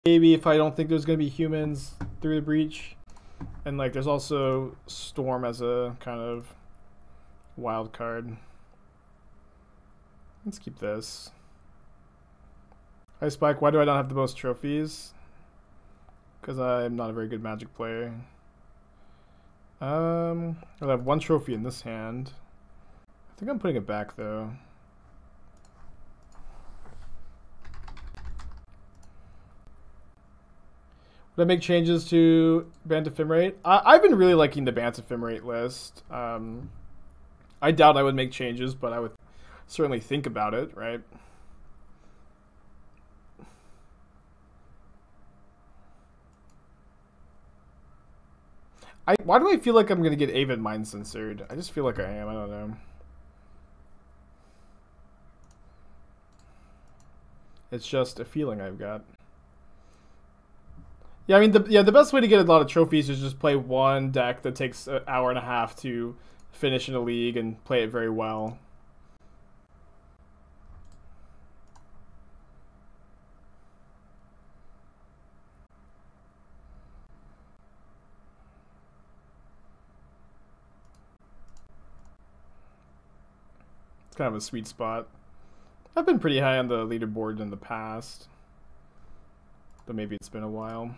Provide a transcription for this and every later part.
maybe if I don't think there's gonna be humans through the breach. And like there's also Storm as a kind of wild card. Let's keep this. Hi Spike, why do I not have the most trophies? Because I'm not a very good Magic player. I have one trophy in this hand. I think I'm putting it back though. Would I make changes to Bant Ephemerate? I've been really liking the Bant Ephemerate list. I doubt I would make changes, but I would certainly think about it, right? Why do I feel like I'm going to get Avid Mind censored? I just feel like I am. I don't know. It's just a feeling I've got. Yeah, I mean, the best way to get a lot of trophies is just play one deck that takes an hour and a half to finish in a league and play it very well. It's kind of a sweet spot. I've been pretty high on the leaderboard in the past, but maybe it's been a while.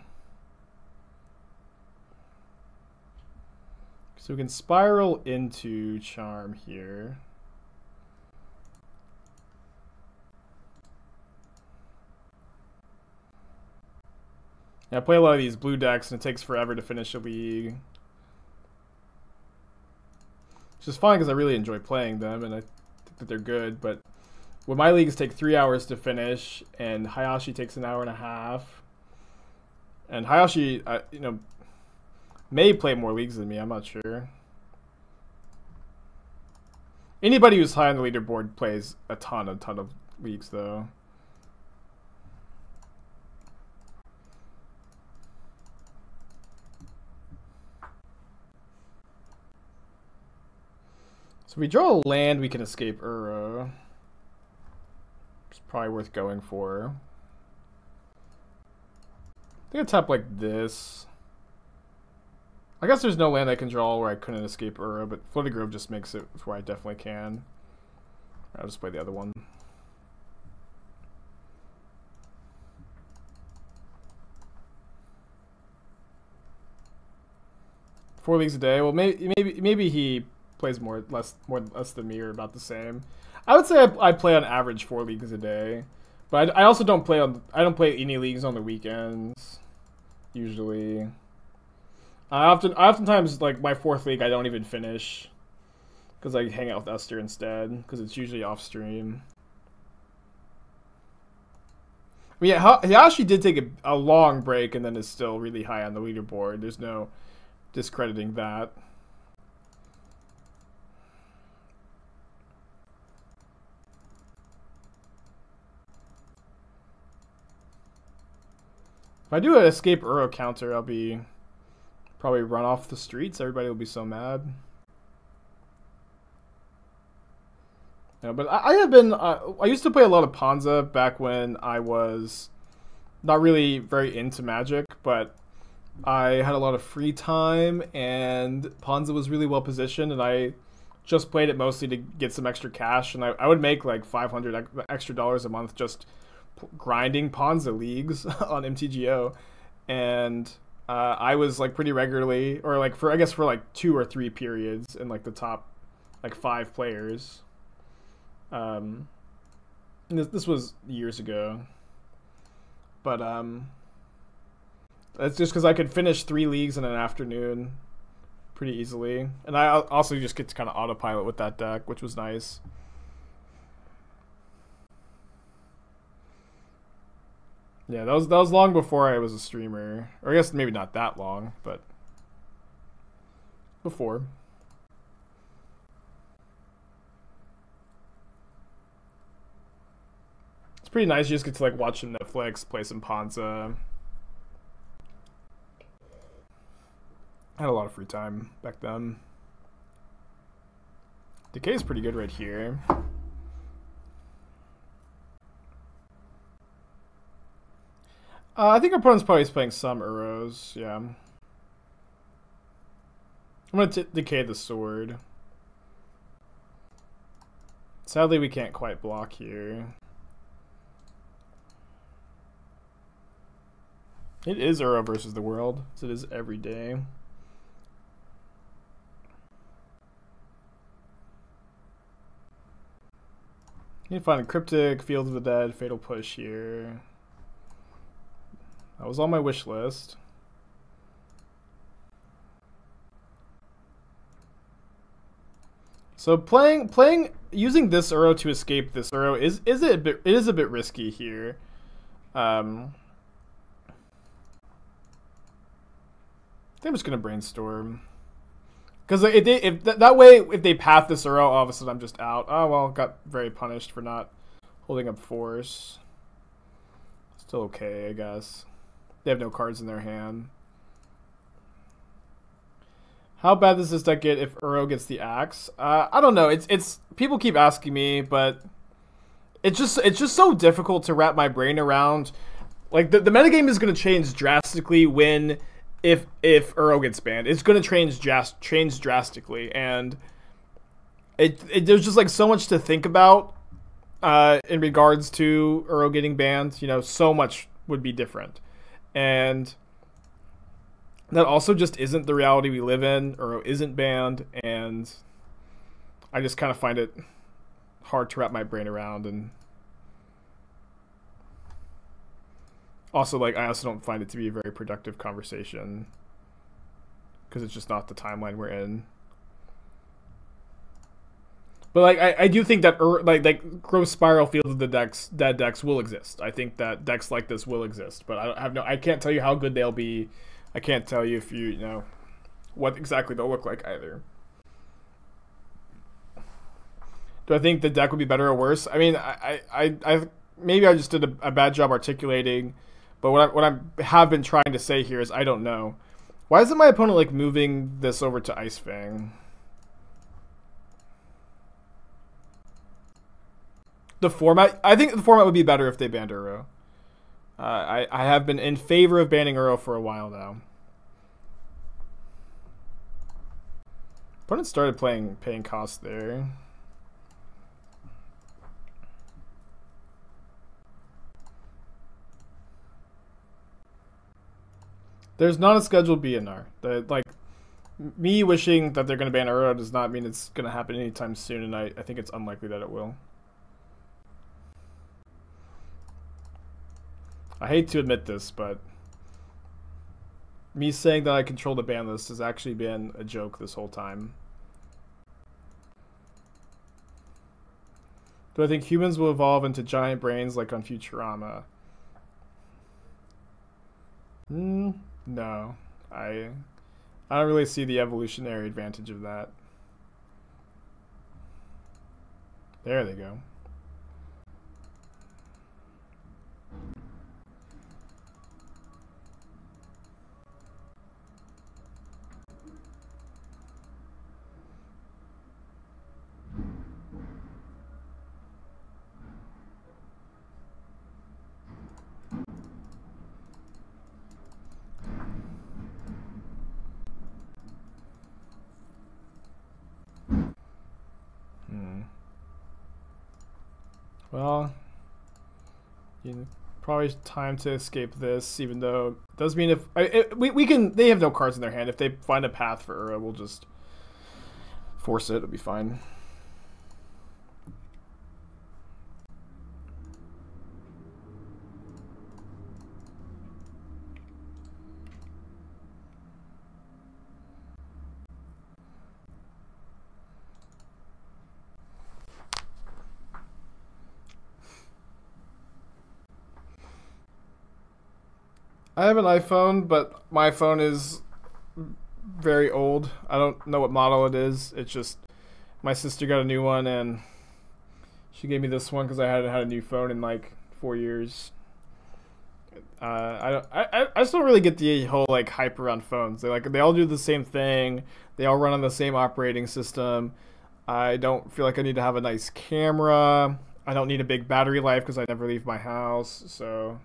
So we can spiral into Charm here. Yeah, I play a lot of these blue decks and it takes forever to finish a league. Which is fine because I really enjoy playing them and I think that they're good, but when my leagues take 3 hours to finish and Hayashi takes an hour and a half, and Hayashi, you know, may play more leagues than me, I'm not sure. Anybody who's high on the leaderboard plays a ton of leagues though. So if we draw a land, we can escape Uro. It's probably worth going for. I think I tap like this. I guess there's no land I can draw where I couldn't escape Uro, but Floating Grove just makes it where I definitely can. I'll just play the other one. Four leagues a day. Well, maybe he plays more or less than me, or about the same. I would say I play on average 4 leagues a day, but I also don't play any leagues on the weekends usually. I oftentimes, like my 4th league, I don't even finish because I hang out with Esther instead because it's usually off stream. I mean, yeah, Hayashi did take a long break and then is still really high on the leaderboard. There's no discrediting that. If I do an escape Uro counter, I'll be probably run off the streets. Everybody will be so mad. Yeah, but I have been. I used to play a lot of Ponza back when I was not really very into Magic, but I had a lot of free time, and Ponza was really well positioned, and I just played it mostly to get some extra cash, and I would make like $500 extra a month just grinding Ponza leagues on MTGO, and I was like pretty regularly, or like for 2 or 3 periods in like the top like 5 players. This was years ago, but that's just because I could finish 3 leagues in an afternoon pretty easily, and I also just get to kind of autopilot with that deck, which was nice. Yeah, that was long before I was a streamer, or I guess maybe not that long, but before. It's pretty nice. You just get to like watch some Netflix, play some Ponza. I had a lot of free time back then. Decay is pretty good right here. I think our opponent's probably playing some Uros. Yeah. I'm gonna decay the sword. Sadly, we can't quite block here. It is Uro versus the world, as it is every day. You can find a Cryptic, Field of the Dead, Fatal Push here. That was on my wish list. So using this Uro to escape this Uro is a bit risky here. I think I'm just gonna brainstorm. Because if that way, if they path this Uro, all of a sudden I'm just out. Oh well, got very punished for not holding up force. Still okay, I guess. They have no cards in their hand. How bad does this deck get if Uro gets the axe? I don't know. It's people keep asking me, but it's just so difficult to wrap my brain around. Like the metagame is going to change drastically when if Uro gets banned. It's going to change drastically, and there's just like so much to think about in regards to Uro getting banned. You know, so much would be different, and that also just isn't the reality we live in. Uro isn't banned, and I just kind of find it hard to wrap my brain around. And also, like, I also don't find it to be a very productive conversation because it's just not the timeline we're in. But like, I do think that like Growth Spiral, Field of the Dead decks will exist. I think that decks like this will exist, but I can't tell you how good they'll be. I can't tell you if you know what exactly they'll look like either. Do I think the deck would be better or worse? I mean, I maybe I just did a bad job articulating, but what I have been trying to say here is I don't know. Why isn't my opponent like moving this over to Ice Fang? The format, I think the format would be better if they banned Uro. I have been in favor of banning Uro for a while now. Opponent started paying cost there. There's not a scheduled BNR. Like, me wishing that they're going to ban Uro does not mean it's going to happen anytime soon, and I think it's unlikely that it will. I hate to admit this, but me saying that I control the ban list has actually been a joke this whole time. Do I think humans will evolve into giant brains like on Futurama? No. I don't really see the evolutionary advantage of that. There they go. Well, probably time to escape this, even though it does mean we can, they have no cards in their hand. If they find a path for Uro, we'll just force it. It'll be fine. I have an iPhone, but my phone is very old. I don't know what model it is. It's just my sister got a new one, and she gave me this one because I hadn't had a new phone in like 4 years. I just don't really get the whole like hype around phones. They all do the same thing. They all run on the same operating system. I don't feel like I need to have a nice camera. I don't need a big battery life because I never leave my house. So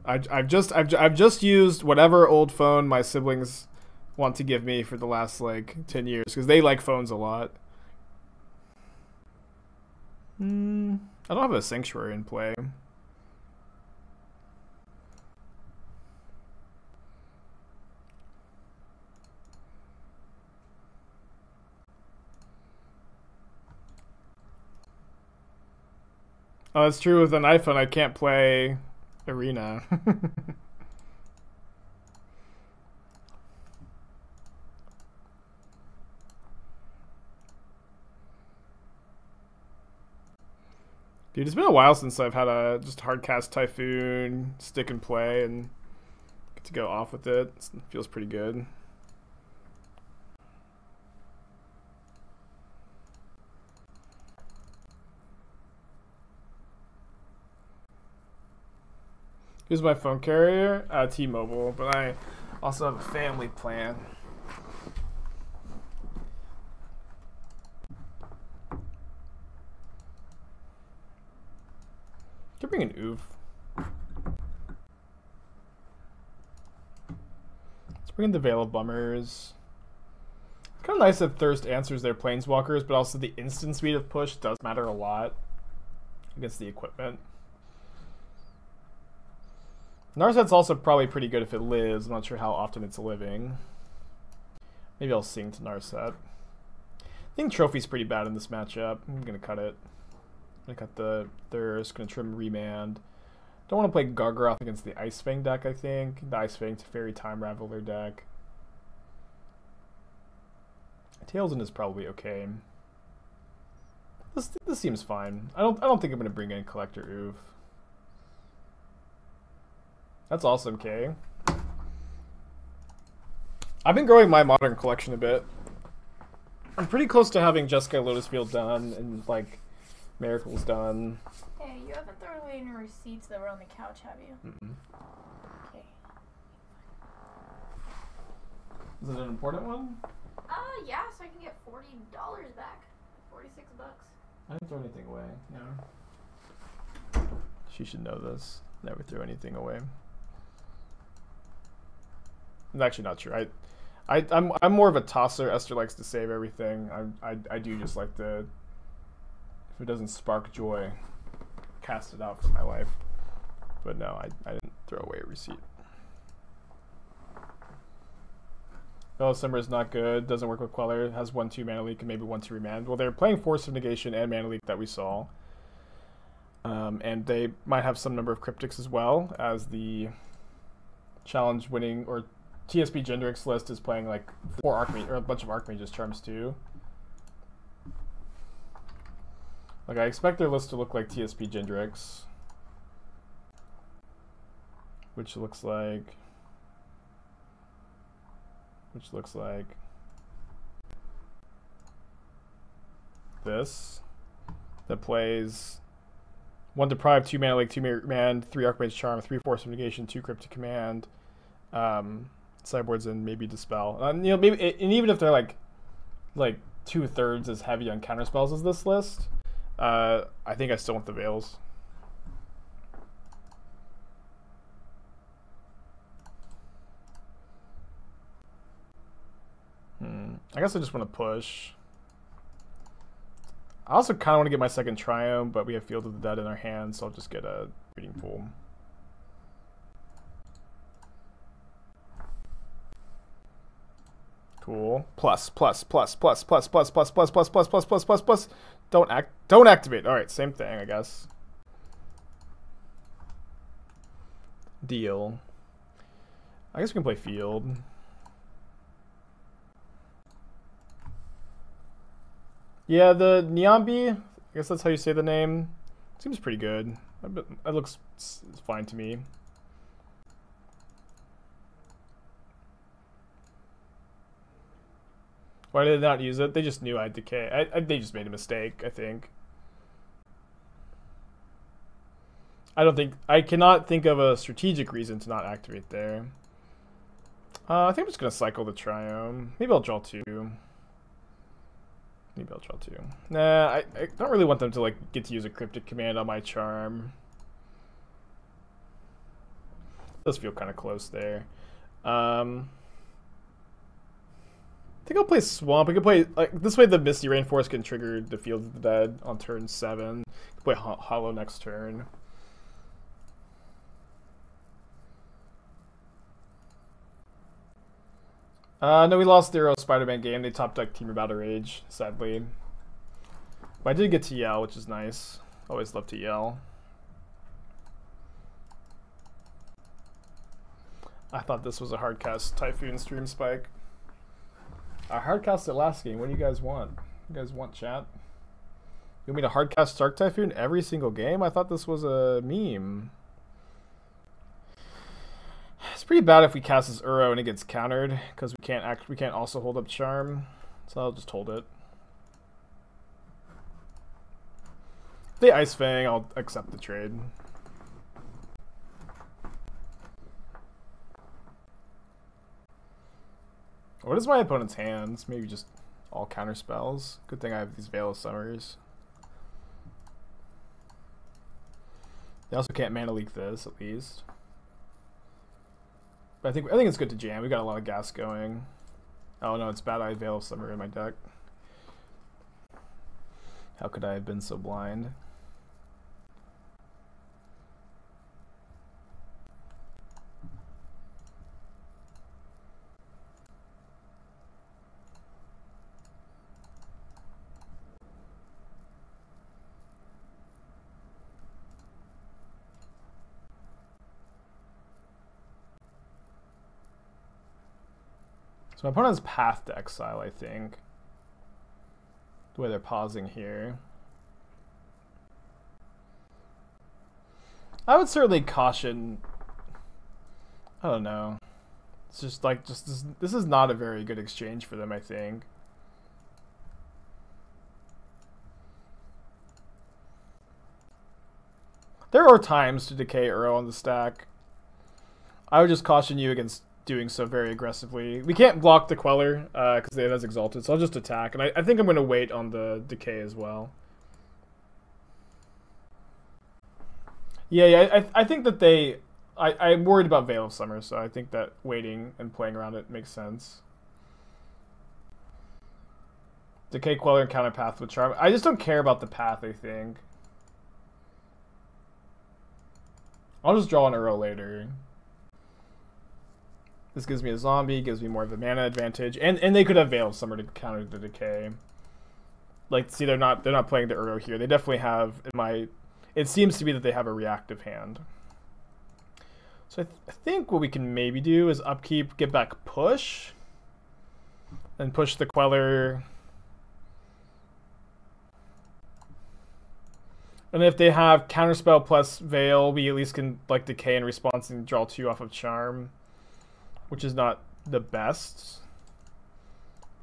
I've just used whatever old phone my siblings want to give me for the last like 10 years because they like phones a lot. I don't have a Sanctuary in play. Oh, it's true. With an iPhone, I can't play Arena. Dude, it's been a while since I've had a just hardcast Typhoon stick and play and get to go off with it. It feels pretty good. Who's my phone carrier? T-Mobile, but I also have a family plan. Could bring an oof. Let's bring in the Veil of Bummers. It's kind of nice that Thirst answers their Planeswalkers, but also the instant speed of push does matter a lot against the equipment. Narset's also probably pretty good if it lives. I'm not sure how often it's living. Maybe I'll sing to Narset. I think Trophy's pretty bad in this matchup. I'm going to cut it. I'm going to cut the Thirst. Going to trim Remand. Don't want to play Gargaroth against the Ice Fang deck, I think. The Ice Fang to Fairy Time Raveler deck. Tailsden is probably okay. This seems fine. I don't think I'm going to bring in Collector Oof. That's awesome, Kay. I've been growing my Modern collection a bit. I'm pretty close to having Jeskai Lotus Field done and, like, Miracles done. Hey, you haven't thrown away any receipts that were on the couch, have you? Okay. Is it an important one? Yeah, so I can get $40 back. $46. I didn't throw anything away, no. She should know this. Never threw anything away. It's actually not true. I'm more of a tosser. Esther likes to save everything. I do just like to, if it doesn't spark joy, cast it out from my life. But no, I didn't throw away a receipt. Fellow Summer is not good. Doesn't work with Queller. Has 1/2 mana leak and maybe 1/2 remand. Well, they're playing Force of Negation and mana leak that we saw. And they might have some number of cryptics as well, as the challenge winning or TSP Gendrix list is playing like 4 Archmage or a bunch of Archmage's Charms too. Like I expect their list to look like TSP Gendrix, which looks like this, that plays 1 Deprive, 2 Mana Lake, 2 Remand, 3 Archmage Charm, 3 Force of Negation, 2 Cryptic Command, sideboards, and maybe Dispel. You know, maybe, and even if they're like 2/3 as heavy on counterspells as this list, I think I still want the Veils. I guess I just want to push. I also kind of want to get my second Triumph, but we have Field of the Dead in our hands, so I'll just get a Breeding Pool. Cool. Plus. Don't activate. All right, same thing, I guess. Deal. I guess we can play Field. Yeah, the Niambi, I guess that's how you say the name, seems pretty good. It looks fine to me. Why did they not use it? They just knew I had Decay. They just made a mistake, I think. I cannot think of a strategic reason to not activate there. I think I'm just going to cycle the Triome. Maybe I'll draw 2. Nah, I don't really want them to like get to use a Cryptic Command on my Charm. Does feel kind of close there. I think I'll play Swamp. I could play like this way. The Misty Rainforest can trigger the Field of the Dead on turn 7. Play Hollow next turn. No, we lost the Arrow Spider-Man game. They top deck Temur Battle Rage, sadly. But I did get to yell, which is nice. Always love to yell. I thought this was a hardcast Typhoon Stream Spike. I hardcast it last game. What do you guys want? You guys want chat? You want me to hardcast Stark Typhoon every single game? I thought this was a meme. It's pretty bad if we cast this Uro and it gets countered because we can't also hold up Charm. So I'll just hold it. If they Ice Fang, I'll accept the trade. What is my opponent's hands? Maybe just all counter spells. Good thing I have these Veil of Summers. They also can't mana leak this, at least. But I think it's good to jam. We got a lot of gas going. Oh no, it's bad. I have Veil of Summer in my deck. How could I have been so blind? So my opponent has Path to Exile, I think. The way they're pausing here. I would certainly caution. I don't know. It's just like this is not a very good exchange for them, I think. There are times to decay Uro on the stack. I would just caution you against doing so very aggressively. We can't block the Queller because it has Exalted, so I'll just attack. And I think I'm going to wait on the decay as well. Yeah, I think that they... I'm worried about Veil of Summer, so I think that waiting and playing around it makes sense. Decay, Queller, and counter Path with Charm. I just don't care about the Path, I think. I'll just draw an Uro later. This gives me a zombie, gives me more of a mana advantage, and they could have Veil of Summer to counter the decay. Like, see, they're not playing the Uro here. They definitely have it seems to be that they have a reactive hand. So I think what we can maybe do is upkeep, get back push, and push the Queller. And if they have counterspell plus Veil, we at least can like decay in response and draw 2 off of Charm. Which is not the best,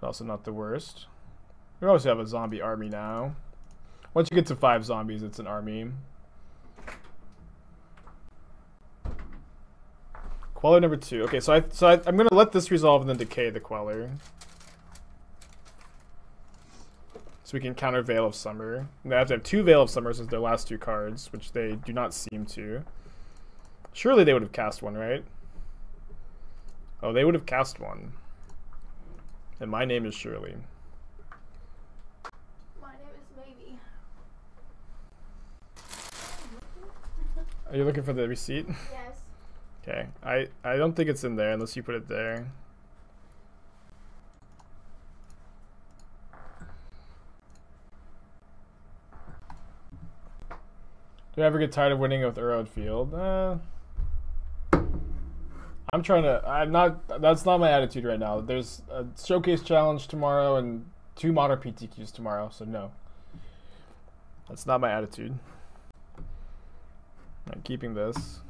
but also not the worst. We also have a zombie army now. Once you get to 5 zombies, it's an army. Queller number 2. Okay, so I'm gonna let this resolve and then decay the Queller, so we can counter Veil of Summer. And they have to have 2 Veil of Summers as their last 2 cards, which they do not seem to. Surely they would have cast one, right? Oh, they would have cast one. And my name is Shirley. My name is Maybe. Are you looking for the receipt? Yes. Okay. I don't think it's in there unless you put it there. Do I ever get tired of winning with Uro Field? I'm trying to. That's not my attitude right now. There's a showcase challenge tomorrow and 2 modern PTQs tomorrow, so no. That's not my attitude. I'm keeping this.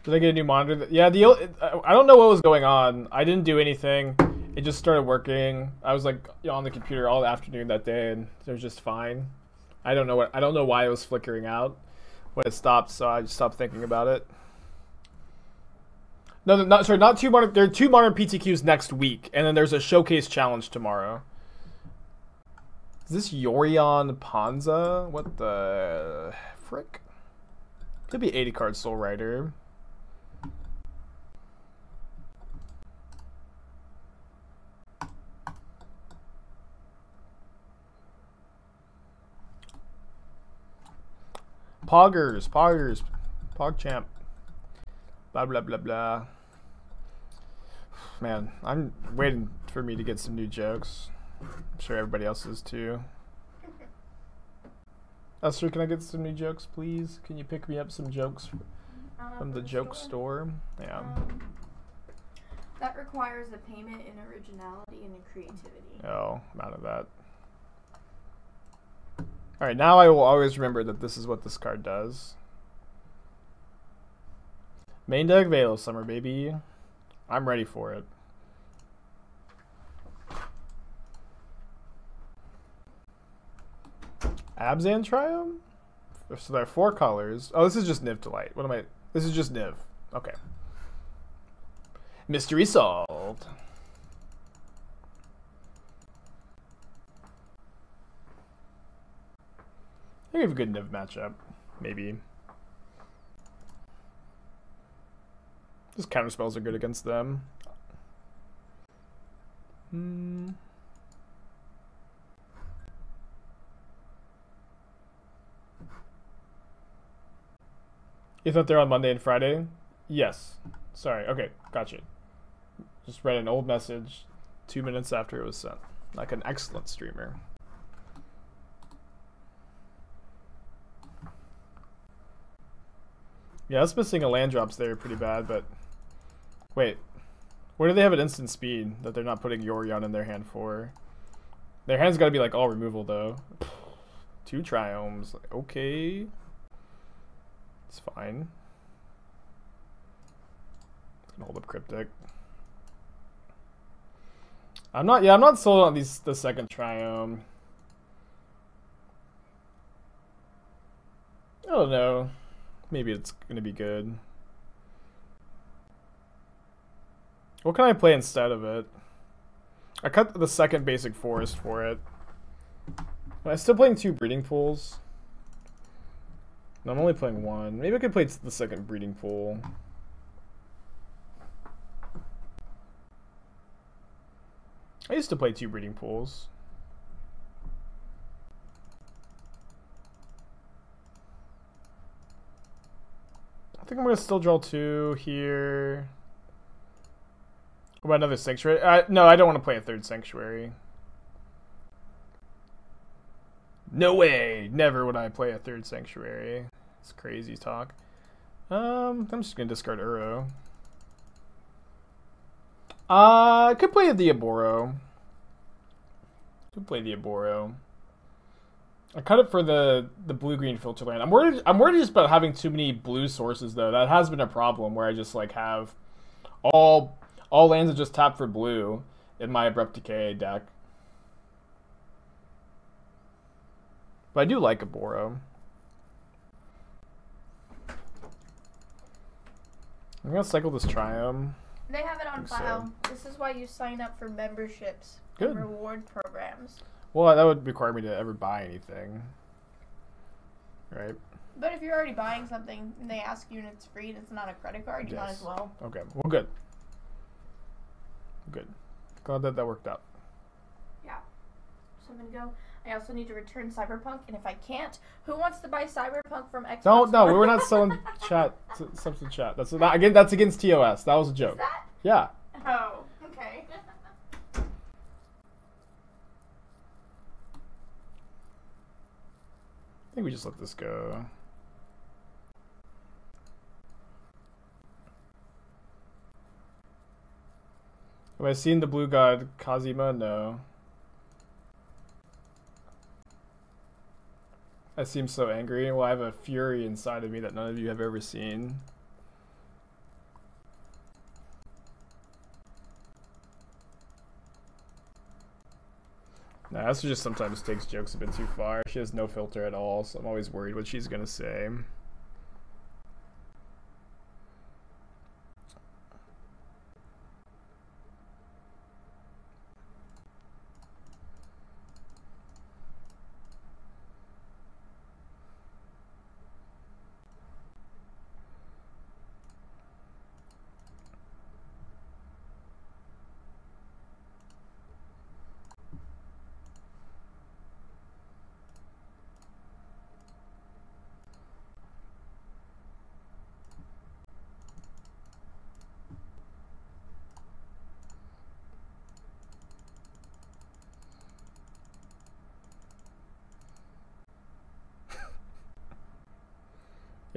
Did I get a new monitor? Yeah, I don't know what was going on. I didn't do anything. It just started working. I was like on the computer all afternoon that day, and it was just fine. I don't know why it was flickering out when it stopped, so I just stopped thinking about it. No, not 2 modern. There are 2 modern PTQs next week, and then there's a showcase challenge tomorrow. Is this Yorion Panza? What the frick? Could be 80 card Soul Rider. Poggers, PogChamp. Blah blah blah blah. Man, I'm waiting for me to get some new jokes. I'm sure everybody else is too. Esther, can I get some new jokes, please? Can you pick me up some jokes from the joke store? Yeah. That requires a payment in originality and in creativity. Oh, I'm out of that. Alright, now I will always remember that this is what this card does. Main deck Veil of Summer, baby. I'm ready for it. Abzan Triumph? So there are 4 colors. Oh, this is just Niv to Light. What am I? This is just Niv. Okay. Mystery solved. I think we have a good Niv matchup. Maybe. Just counter spells are good against them. You thought they're on Monday and Friday? Yes. Sorry. Okay. Gotcha. Just read an old message 2 minutes after it was sent. Like an excellent streamer. Yeah, us missing a land drops there pretty bad, but... Wait. Where do they have an instant speed that they're not putting Yorion in their hand for? Their hand's gotta be like all removal though. 2 Triomes. Okay. It's fine. Gonna hold up Cryptic. I'm not sold on the second Triome. I don't know. Maybe it's gonna be good. What can I play instead of it? I cut the second basic forest for it. Am I still playing 2 breeding pools? No, I'm only playing 1. Maybe I could play the second breeding pool. I used to play 2 breeding pools. I think I'm gonna still draw 2 here. What about another Sanctuary? No, I don't want to play a 3rd Sanctuary. No way! Never would I play a 3rd Sanctuary. It's crazy talk. I'm just gonna discard Uro. I could play a Diaboro. I cut it for the blue-green filter land. I'm worried just about having too many blue sources though. That has been a problem where I just like have all lands that just tap for blue in my Abrupt Decay deck. But I do like a Boro. I'm gonna cycle this Triumph. They have it on file. So. This is why you sign up for memberships and reward programs. Well, that would require me to ever buy anything. Right? But if you're already buying something and they ask you and it's free and it's not a credit card, you might as well. Okay. Well, good. Good. Glad that worked out. Yeah. So I'm going to go. I also need to return Cyberpunk, and if I can't, who wants to buy Cyberpunk from Xbox? No, we were not selling chat. Substance chat. That's against TOS. That was a joke. Is that? Yeah. Oh, okay. I think we just let this go. Have I seen the Blue God Kazuma? No. I seem so angry. Well, I have a fury inside of me that none of you have ever seen. Nah, Esther just sometimes takes jokes a bit too far. She has no filter at all, so I'm always worried what she's gonna say.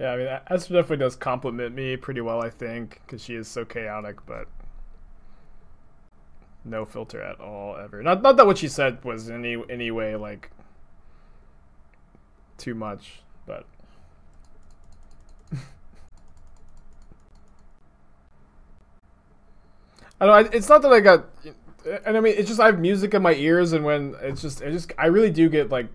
Yeah, I mean, Esther definitely does compliment me pretty well, I think, because she is so chaotic, but no filter at all, ever. Not that what she said was in any way, like, too much, but... I don't know, it's not that I got... And I mean, it's just I have music in my ears, and when I really do get, like,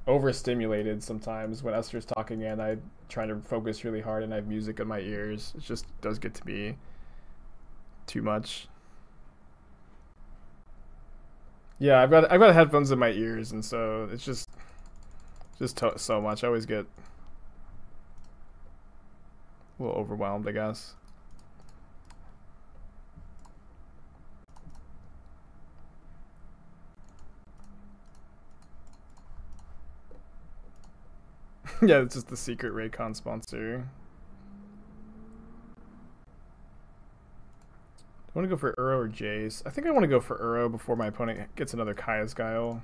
overstimulated sometimes when Esther's talking and I try to focus really hard and I have music in my ears. It just does get to be too much. Yeah, I've got headphones in my ears, and so it's just so much. I always get a little overwhelmed, I guess. Yeah, it's just the secret Raycon sponsor. I want to go for Uro or Jace. I think I want to go for Uro before my opponent gets another Kaya's Guile.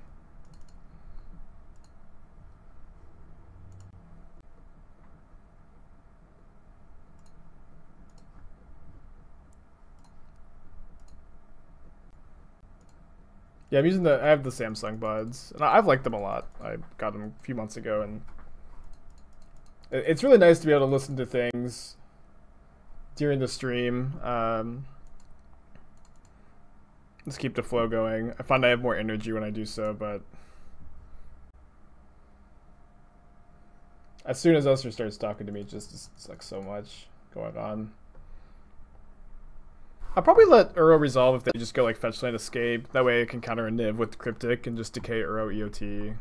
Yeah, I have the Samsung Buds, and I've liked them a lot. I got them a few months ago, and it's really nice to be able to listen to things during the stream. Let's keep the flow going. I find I have more energy when I do so, but as soon as Esther starts talking to me, it's like so much going on. I'll probably let Uro resolve if they just go like Fetch Land Escape. That way it can counter a Niv with Cryptic and just decay Uro EOT.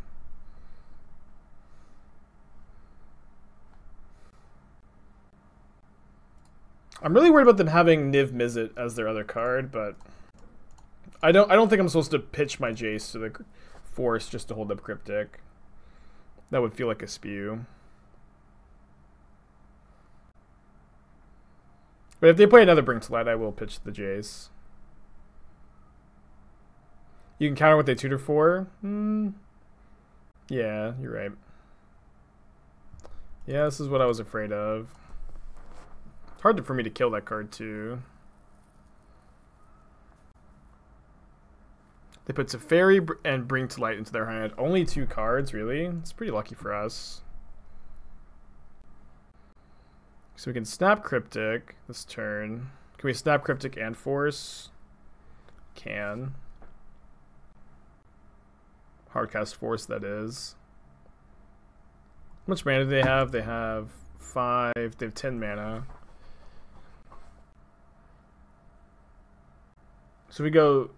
I'm really worried about them having Niv Mizzet as their other card, but I don't think I'm supposed to pitch my Jace to the Force just to hold up Cryptic. That would feel like a spew. But if they play another Bring to Light, I will pitch the Jace. You can counter what they tutor for? Yeah, you're right. Yeah, this is what I was afraid of. It's hard for me to kill that card, too. They put Teferi and Bring to Light into their hand. Only 2 cards, really? It's pretty lucky for us. So we can snap Cryptic this turn. Can we snap Cryptic and Force? Can. Hardcast Force, that is. How much mana do they have? They have 5. They have 10 mana. So we go...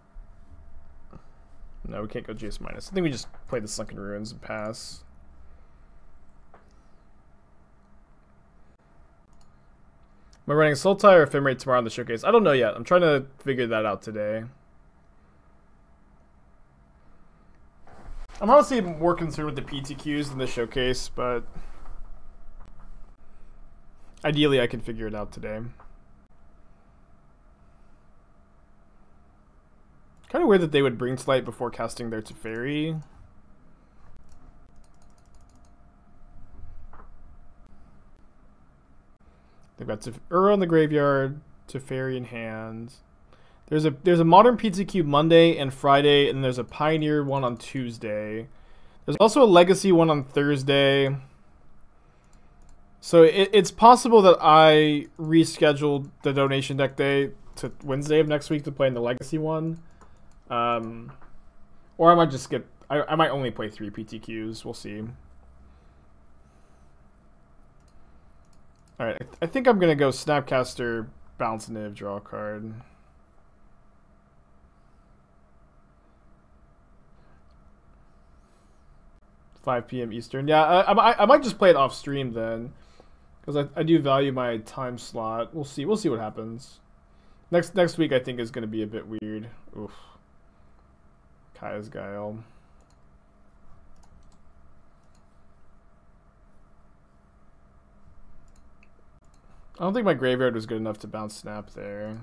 No, we can't go Jace minus. I think we just play the Sunken Ruins and pass. Am I running Sultai or Ephemerate tomorrow in the showcase? I don't know yet. I'm trying to figure that out today. I'm honestly more concerned with the PTQs than the showcase, but ideally I can figure it out today. Kind of weird that they would Bring to Light before casting their Teferi. They've got Uro in the graveyard, Teferi in hand. There's a Modern PTQ Monday and Friday, and there's a Pioneer one on Tuesday. There's also a Legacy one on Thursday. So it's possible that I rescheduled the donation deck day to Wednesday of next week to play in the Legacy one. Or I might just skip. I might only play 3 PTQs. We'll see. Alright, I think I'm going to go Snapcaster, Bounce Niv, draw a card. $5 p.m. Eastern. Yeah, I might just play it off stream then. Because I do value my time slot. We'll see what happens. Next week I think is going to be a bit weird. Oof. Kaya's Guile. I don't think my graveyard was good enough to bounce Snap there.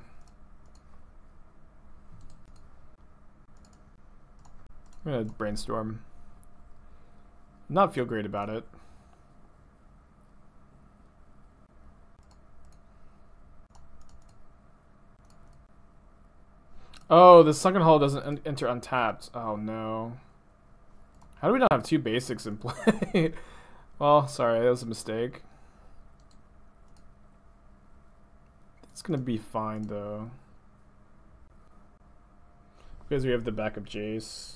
I'm gonna Brainstorm. Not feel great about it. Oh, the Sunken Hollow doesn't enter untapped. Oh no. How do we not have 2 basics in play? Well, sorry, that was a mistake. It's gonna be fine though. Because we have the backup Jace.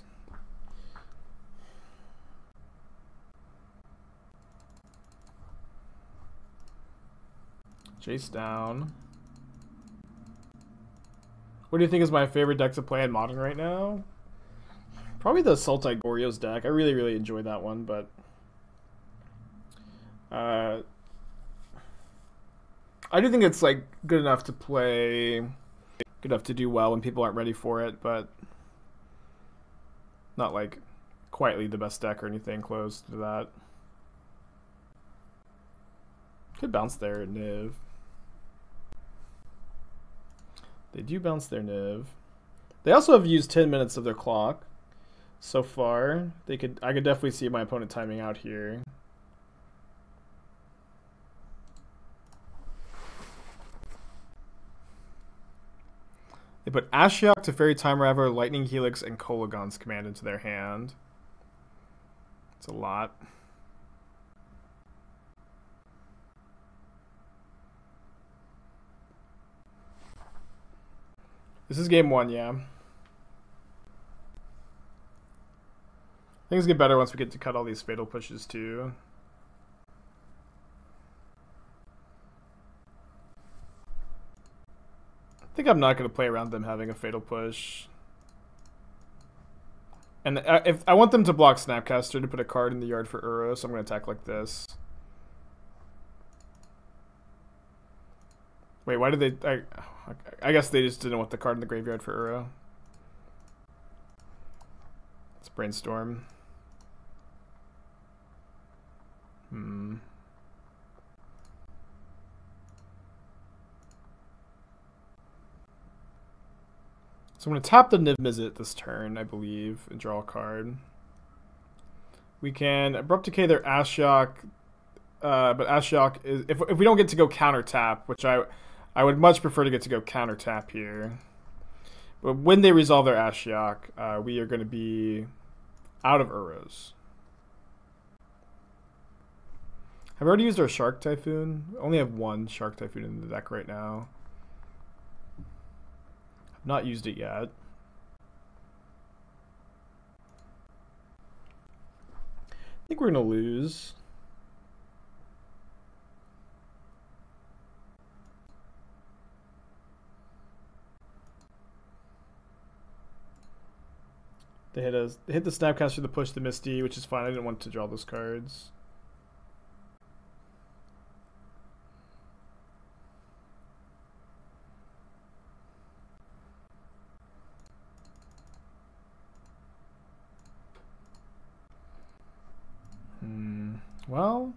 Jace down. What do you think is my favorite deck to play in Modern right now? Probably the Sultai Goryo's deck. I really enjoy that one, but I do think it's like good enough to play, good enough to do well when people aren't ready for it, but not like quietly the best deck or anything close to that. Could bounce their Niv. They do bounce their Niv. They also have used 10 minutes of their clock so far. I could definitely see my opponent timing out here. They put Ashiok, Teferi, Time Raveler, Lightning Helix, and Kolaghan's Command into their hand. It's a lot. This is game 1, yeah. Things get better once we get to cut all these fatal pushes too. I think I'm not going to play around them having a fatal push. And if I want them to block Snapcaster to put a card in the yard for Uro, so I'm going to attack like this. Wait, why did they... I guess they just didn't want the card in the graveyard for Uro. Let's brainstorm. So I'm going to tap the Niv-Mizzet this turn, I believe, and draw a card. We can Abrupt Decay their Ashiok, but Ashiok is... If we don't get to go counter tap, which I would much prefer to get to go counter tap here. But when they resolve their Ashiok, we are going to be out of Uros. Have we already used our Shark Typhoon? I only have 1 Shark Typhoon in the deck right now. I've not used it yet. I think we're going to lose. They hit the Snapcaster to push the Misty, which is fine. I didn't want to draw those cards. Well,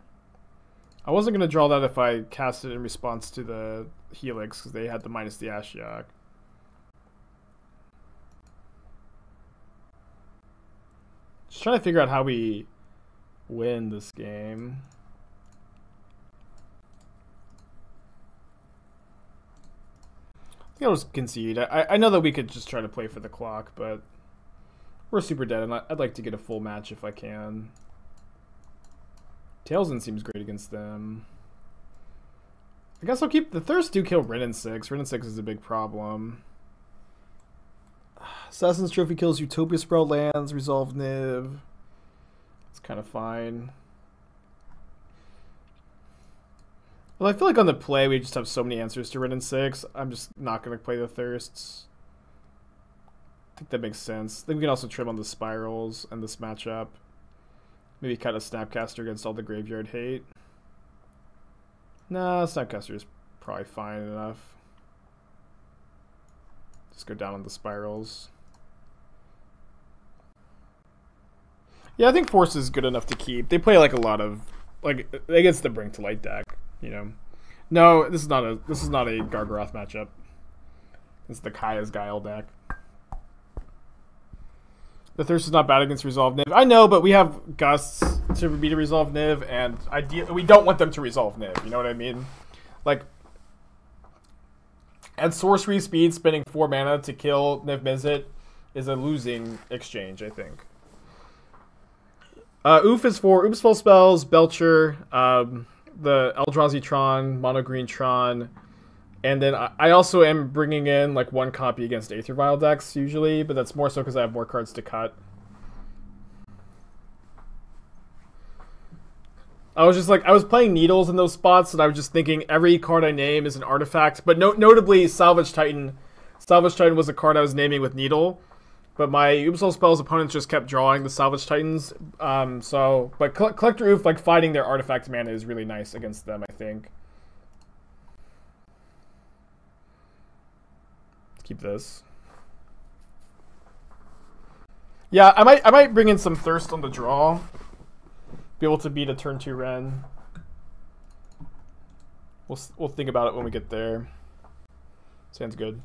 I wasn't going to draw that if I cast it in response to the Helix, because they had the minus the Ashiok. Just trying to figure out how we win this game. I think I'll just concede. I know that we could just try to play for the clock, but we're super dead, and I'd like to get a full match if I can. Talesyn seems great against them. I guess I'll keep... The Thirst do kill Wrenn and 6. Wrenn and 6 is a big problem. Assassin's Trophy kills Utopia Sprawl lands, Resolve Niv. It's kind of fine. Well, I feel like on the play we just have so many answers to Wrenn and 6. I'm just not going to play the Thirsts. I think that makes sense. Then we can also trim on the Spirals and this matchup. Maybe cut a Snapcaster against all the graveyard hate. Nah, Snapcaster is probably fine enough. Just go down on the Spirals. Yeah, I think Force is good enough to keep. They play like a lot of against the Brink to Light deck, you know. No, this is not a Gargaroth matchup. It's the Kaya's Guile deck. The Thirst is not bad against Resolve Niv. I know, but we have Gusts to be to Resolve Niv, and we don't want them to Resolve Niv. You know what I mean? Like, At sorcery speed, spending 4 mana to kill Niv Mizzet is a losing exchange, I think. Oof is for Oof spell spells, Belcher, the Eldrazi Tron, Mono Green Tron, and then I also am bringing in like 1 copy against Aether Vial decks usually, but that's more so because I have more cards to cut. I was playing Needles in those spots, and I was just thinking every card I name is an artifact. But notably, Salvage Titan. Salvage Titan was a card I was naming with Needle, but my Oopsal Spells opponents just kept drawing the Salvage Titans. But Collector Oof, like fighting their artifact mana is really nice against them, I think. Let's keep this. Yeah, I might bring in some Thirst on the draw. Be able to beat a turn 2 Ren. We'll think about it when we get there. Sounds good.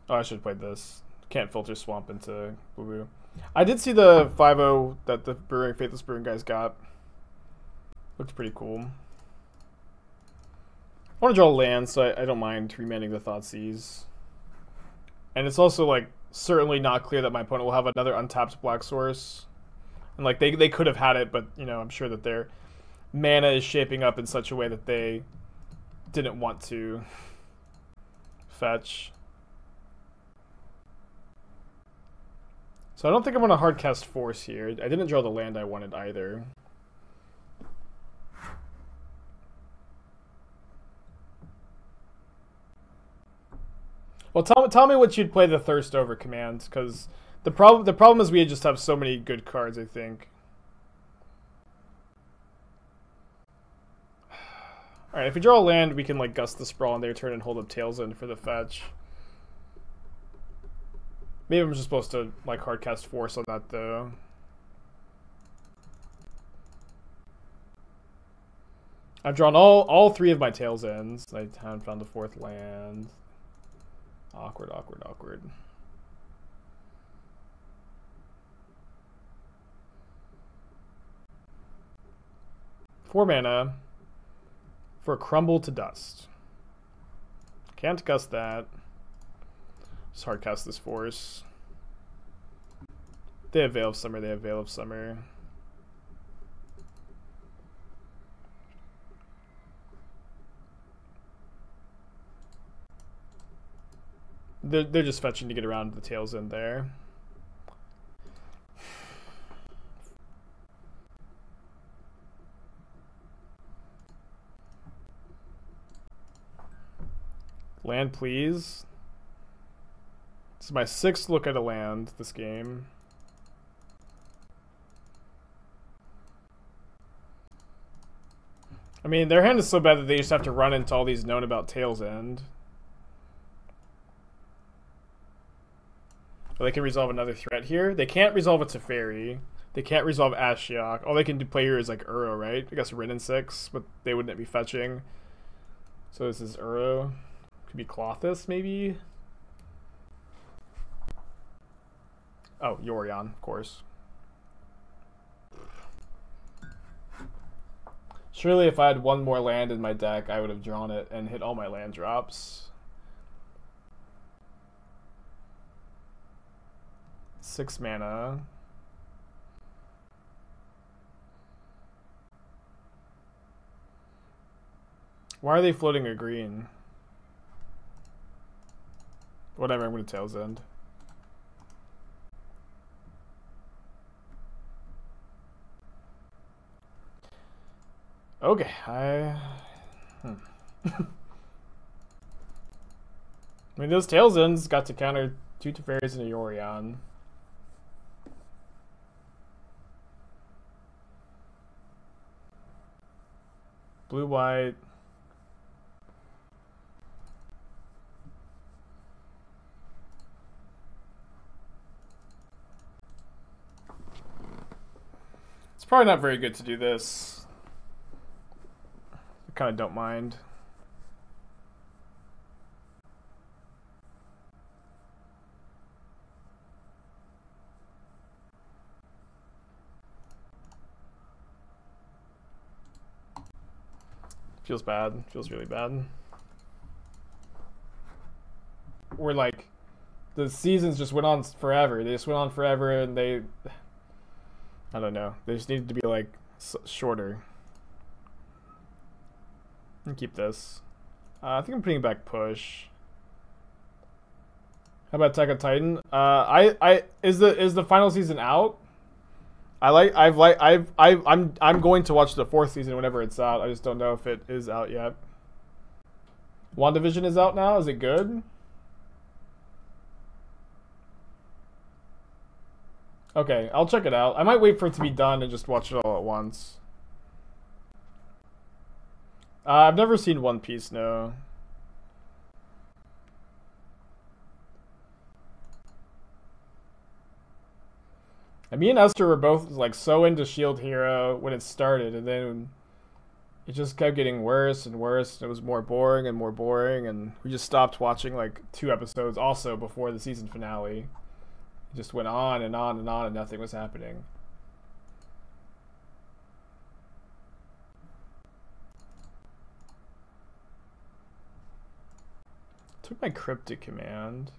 Oh, I should have played this. Can't filter Swamp into Boo Boo. I did see the 5-0 that the Faithless Brewing guys got. Looked pretty cool. I want to draw land, so I don't mind remanning the Thoughtseize. And it's also like certainly not clear that my opponent will have another untapped Black Source. And like they could have had it, but you know, I'm sure that their mana is shaping up in such a way that they didn't want to fetch. So I don't think I'm gonna hardcast Force here. I didn't draw the land I wanted either. Well, tell me what you'd play the Thirst over command, because the problem is we just have so many good cards, I think. Alright, if we draw a land, we can like Gust the Sprawl on their turn and hold up Tails in for the fetch. Maybe I'm just supposed to like hardcast Force on that though. I've drawn all 3 of my Tails ends. I haven't found the 4th land. Awkward. 4 mana for Crumble to Dust. Can't gust that. Just hardcast this Force. They have Veil of Summer. They're just fetching to get around the Tails in there. Land, please. This is my 6th look at a land this game. I mean, their hand is so bad that they just have to run into all these known about Tails End. Or they can resolve another threat here. They can't resolve a Teferi. They can't resolve Ashiok. All they can play here is like Uro, right? I guess Rin in 6, but they wouldn't be fetching. So this is Uro. Could be Klothys, maybe? Oh, Yorion, of course. Surely if I had 1 more land in my deck, I would have drawn it and hit all my land drops. 6 mana. Why are they floating a green? Whatever, I'm gonna Tails End. Okay, I mean, those Tails Ends got to counter 2 Teferis and a Yorion. Blue, white. It's probably not very good to do this. I kind of don't mind. Feels bad. Feels really bad. We're like, the seasons just went on forever. They just went on forever, and they, I don't know. They just needed to be like shorter. And keep this. I think I'm putting back Push. How about Attack on Titan? Is the final season out? I'm going to watch the 4th season whenever it's out. I just don't know if it is out yet. WandaVision is out now. Is it good? Okay, I'll check it out. I might wait for it to be done and just watch it all at once. I've never seen One Piece, no. And me and Esther were both like so into Shield Hero when it started, and then it just kept getting worse and worse. And it was more boring and more boring, and we just stopped watching like 2 episodes also before the season finale. It just went on and on and on, and nothing was happening. Took my cryptic command.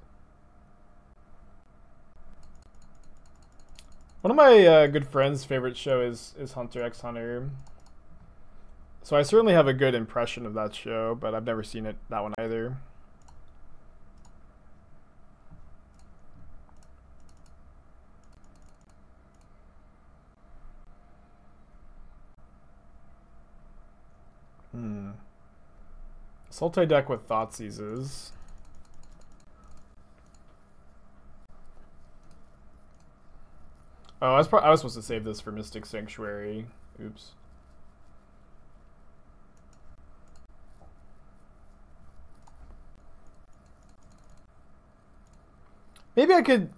One of my good friends' favorite show is Hunter x Hunter. So I certainly have a good impression of that show, but I've never seen that one either. Sultai deck with Thoughtseizes. Oh, I was supposed to save this for Mystic Sanctuary. Oops. Maybe I could...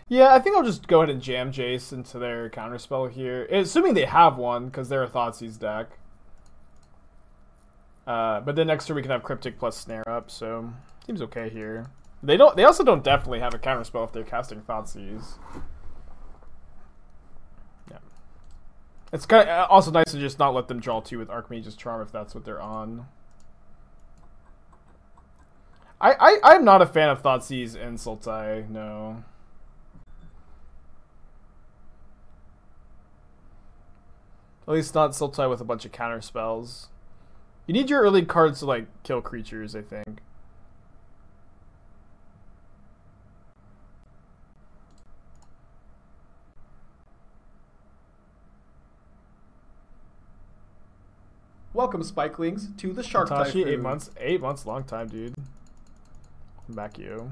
Yeah, I think I'll just go ahead and jam Jace into their counterspell here. Assuming they have one, because they're a Thoughtseize deck. But then next turn we can have Cryptic plus Snare up, so seems okay here. They also don't definitely have a counterspell if they're casting Thoughtseize. Yeah. It's kind of also nice to just not let them draw 2 with Archmage's Charm if that's what they're on. I'm not a fan of Thoughtseize in Sultai, no. At least not Sultai with a bunch of counterspells. You need your early cards to like kill creatures, I think. Welcome, Spikelings, to the Shark Tashi, Typhoon. 8 months, long time, dude. Welcome back, you.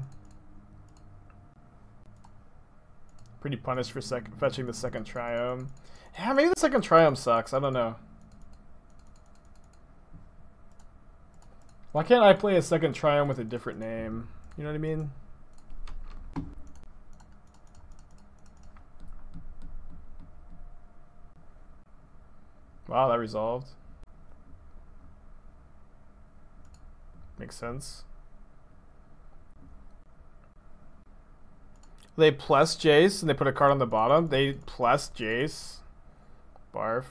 Pretty punished for fetching the second Triome. Yeah, maybe the second Triome sucks. I don't know. Why can't I play a second Triome with a different name? You know what I mean? Wow, that resolved. Makes sense. They plus Jace and they put a card on the bottom. They plus Jace. Barf.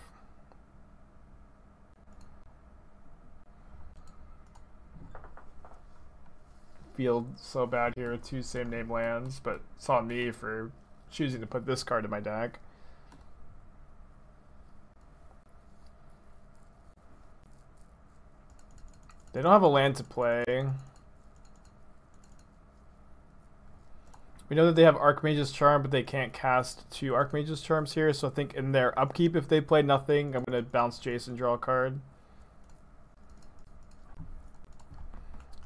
Feel so bad here with 2 same name lands, but it's on me for choosing to put this card in my deck. They don't have a land to play. We know that they have Archmage's Charm, but they can't cast 2 Archmage's Charms here, so I think in their upkeep, if they play nothing, I'm going to bounce Jace and draw a card.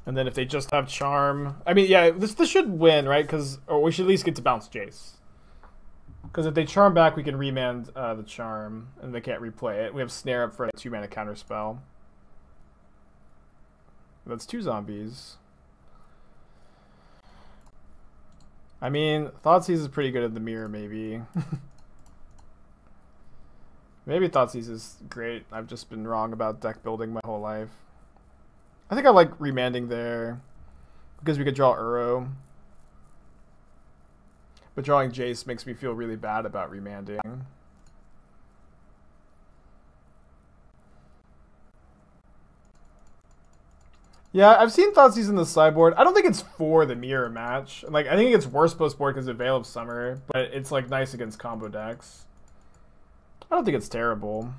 And then if they just have Charm... I mean, yeah, this should win, right? Or we should at least get to bounce Jace. Because if they Charm back, we can remand the Charm, and they can't replay it. We have Snare up for a 2-mana counterspell. That's 2 zombies. I mean, Thoughtseize is pretty good at the mirror, maybe. Maybe Thoughtseize is great. I've just been wrong about deck building my whole life. I think I like remanding there because we could draw Uro. But drawing Jace makes me feel really bad about remanding. Yeah, I've seen Thoughtseize in the sideboard. I don't think it's for the mirror match. Like, I think it's worse post board because of Veil of Summer, but it's like nice against combo decks. I don't think it's terrible.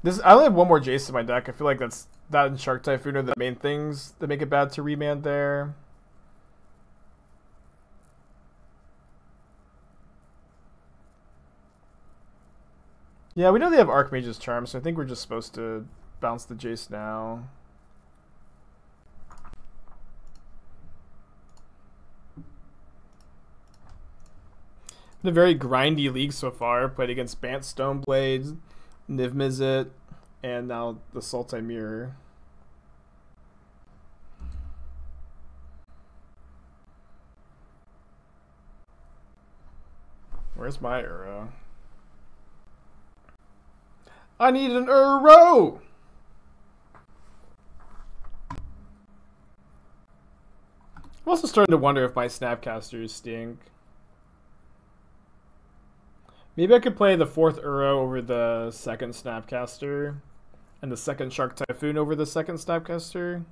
I only have one more Jace in my deck. I feel like that and Shark Typhoon are the main things that make it bad to remand there. Yeah, we know they have Archmage's Charm, so I think we're just supposed to bounce the Jace now. Been a very grindy league so far. Played against Bant Stoneblade, Niv Mizzet, and now the Sultai Mirror. Where's my Uro? I need an Uro! I'm also starting to wonder if my Snapcasters stink. Maybe I could play the 4th Uro over the 2nd Snapcaster, and the 2nd Shark Typhoon over the 2nd Snapcaster.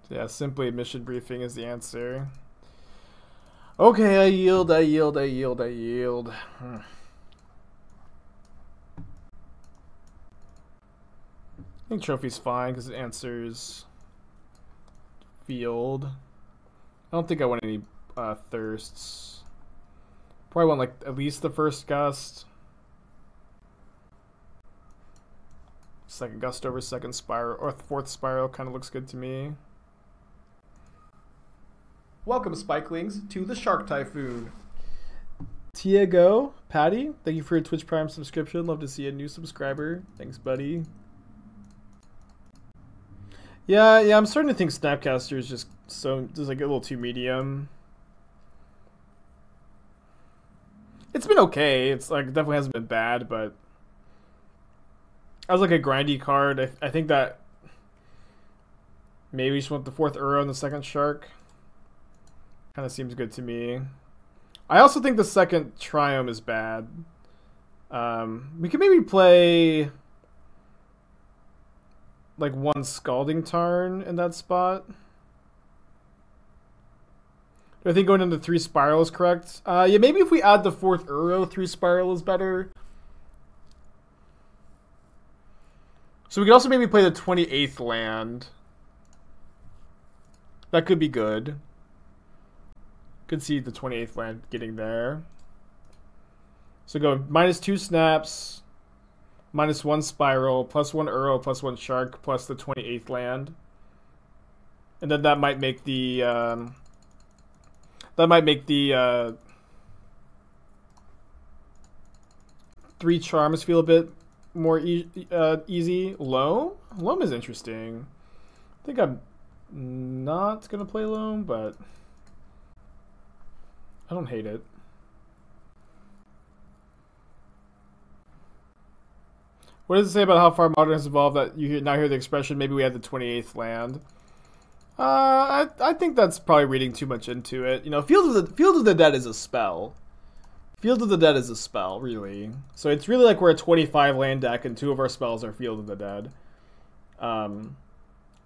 Yeah, simply mission briefing is the answer. Okay, I yield. I think trophy's fine because it answers field. I don't think I want any thirsts. Probably want like at least the first gust. Second gust over second spiral, or 4th spiral kind of looks good to me. Welcome, Spikelings, to the Shark Typhoon. Tiago, Patty, thank you for your Twitch Prime subscription. Love to see a new subscriber. Thanks, buddy. Yeah, I'm starting to think Snapcaster is just like a little too medium. It's been okay. It's like definitely hasn't been bad, but as like a grindy card, I think that maybe you just want the 4th Uro and the 2nd Shark. Kind of seems good to me. I also think the 2nd Triome is bad. We could maybe play like 1 Scalding Tarn in that spot. Do I think going into 3 Spiral is correct? Yeah, maybe if we add the 4th Uro, 3 Spiral is better. So we could also maybe play the 28th land. That could be good. Could see the 28th land getting there. So go -2 snaps, -1 spiral, +1 Uro, +1 shark, plus the 28th land. And then that might make the 3 charms feel a bit more easy. Loam is interesting. I think I'm not gonna play Loam, but I don't hate it. What does it say about how far Modern has evolved that you now hear the expression, maybe we had the 28th land? I think that's probably reading too much into it. You know, Field of the Dead is a spell. Field of the Dead is a spell, really. So it's really like we're a 25 land deck and 2 of our spells are Field of the Dead. And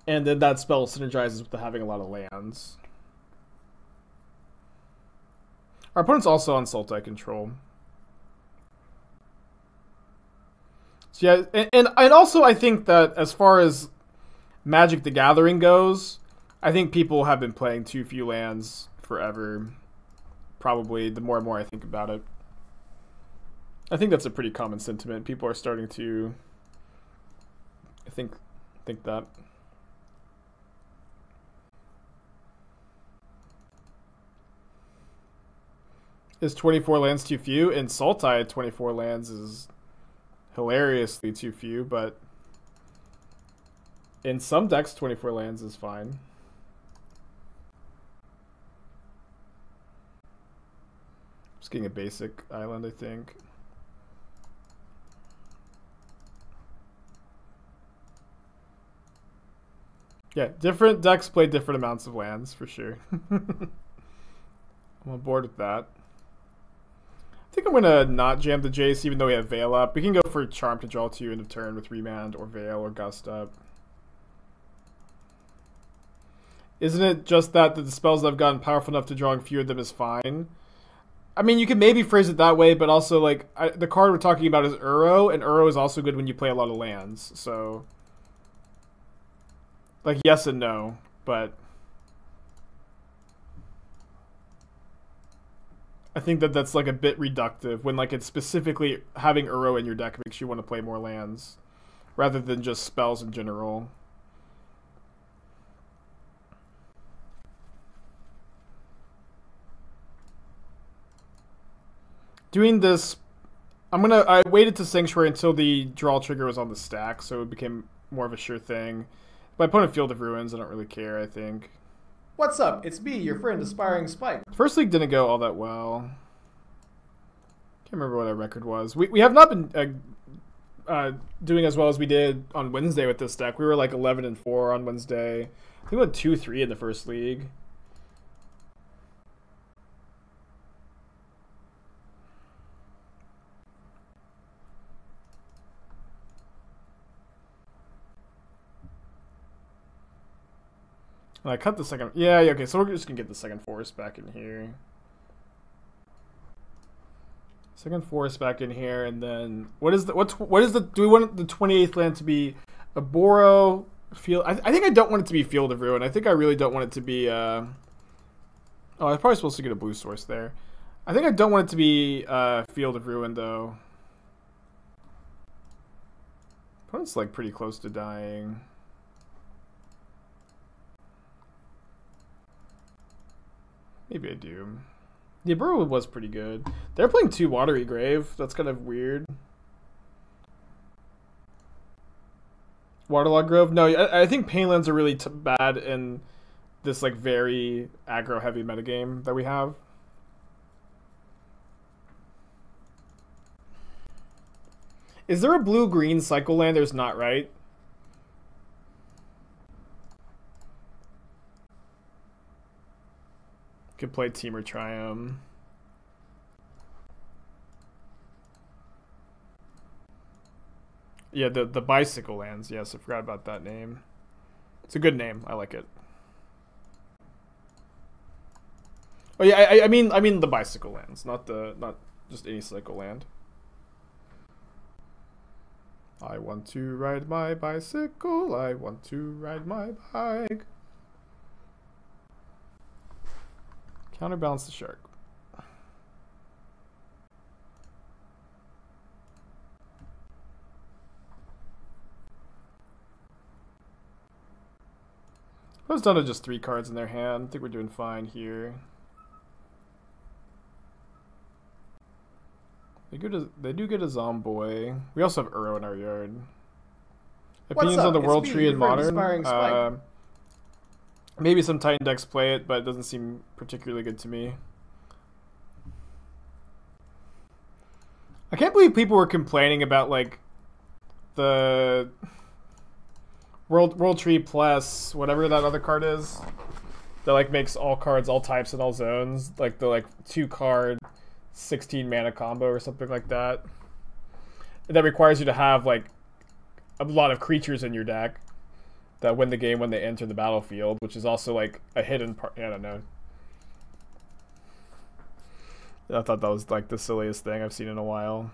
then that spell synergizes with having a lot of lands. Our opponent's also on Sultai control. So yeah, and also I think that as far as Magic the Gathering goes, I think people have been playing too few lands forever. Probably the more and more I think about it. I think that's a pretty common sentiment. People are starting to think that. Is 24 lands too few? In Sultai, 24 lands is hilariously too few, but in some decks, 24 lands is fine. Just getting a basic island, I think. Yeah, different decks play different amounts of lands, for sure. I'm on board with that. I think I'm going to not jam the Jace, even though we have Veil up. We can go for Charm to draw 2 end of turn with Remand, or Veil, or Gust up. Isn't it just that the spells that have gotten powerful enough to drawing fewer of them is fine? I mean, you can maybe phrase it that way, but also, like, the card we're talking about is Uro, and Uro is also good when you play a lot of lands, so... Like, yes and no, but... I think that that's, like, a bit reductive when, like, it's specifically having Uro in your deck makes you want to play more lands, rather than just spells in general. Doing this... I waited to Sanctuary until the draw trigger was on the stack, so it became more of a sure thing. My opponent Field of Ruins, I don't really care, I think. What's up? It's me, your friend Aspiring Spike. First league didn't go all that well. Can't remember what our record was. We have not been doing as well as we did on Wednesday with this deck. We were like 11-4 on Wednesday. I think we went 2-3 in the first league. And I cut the second... Yeah, okay, so we're just going to get the second forest back in here. Second forest back in here, and then... What is the... Do we want the 28th land to be a Boro field... I think I don't want it to be Field of Ruin. I think I really don't want it to be... Oh, I'm probably supposed to get a blue source there. I think I don't want it to be Field of Ruin, though. Opponent's, like, pretty close to dying. Maybe I do. The Burrow was pretty good. They're playing 2 Watery Grave. That's kind of weird. Waterlogged Grove? No, I think Painlands are really bad in this like very aggro-heavy metagame that we have. Is there a blue-green cycle land? There's not, right? Could play Temur Triumph. Yeah, the bicycle lands. Yes, I forgot about that name. It's a good name. I like it. Oh yeah, I mean the bicycle lands, not just any cycle land. I want to ride my bicycle. I want to ride my bike. Counterbalance the shark. I was down to just 3 cards in their hand. I think we're doing fine here. They do get a Zomboy. We also have Uro in our yard. Opinions on the World Tree in Modern? Maybe some Titan decks play it, but it doesn't seem particularly good to me. I can't believe people were complaining about like the World Tree plus whatever that other card is that like makes all cards, all types, and all zones, like the 2-card 16 mana combo or something like that. That requires you to have like a lot of creatures in your deck that win the game when they enter the battlefield, which is also like a hidden part. I don't know. I thought that was like the silliest thing I've seen in a while.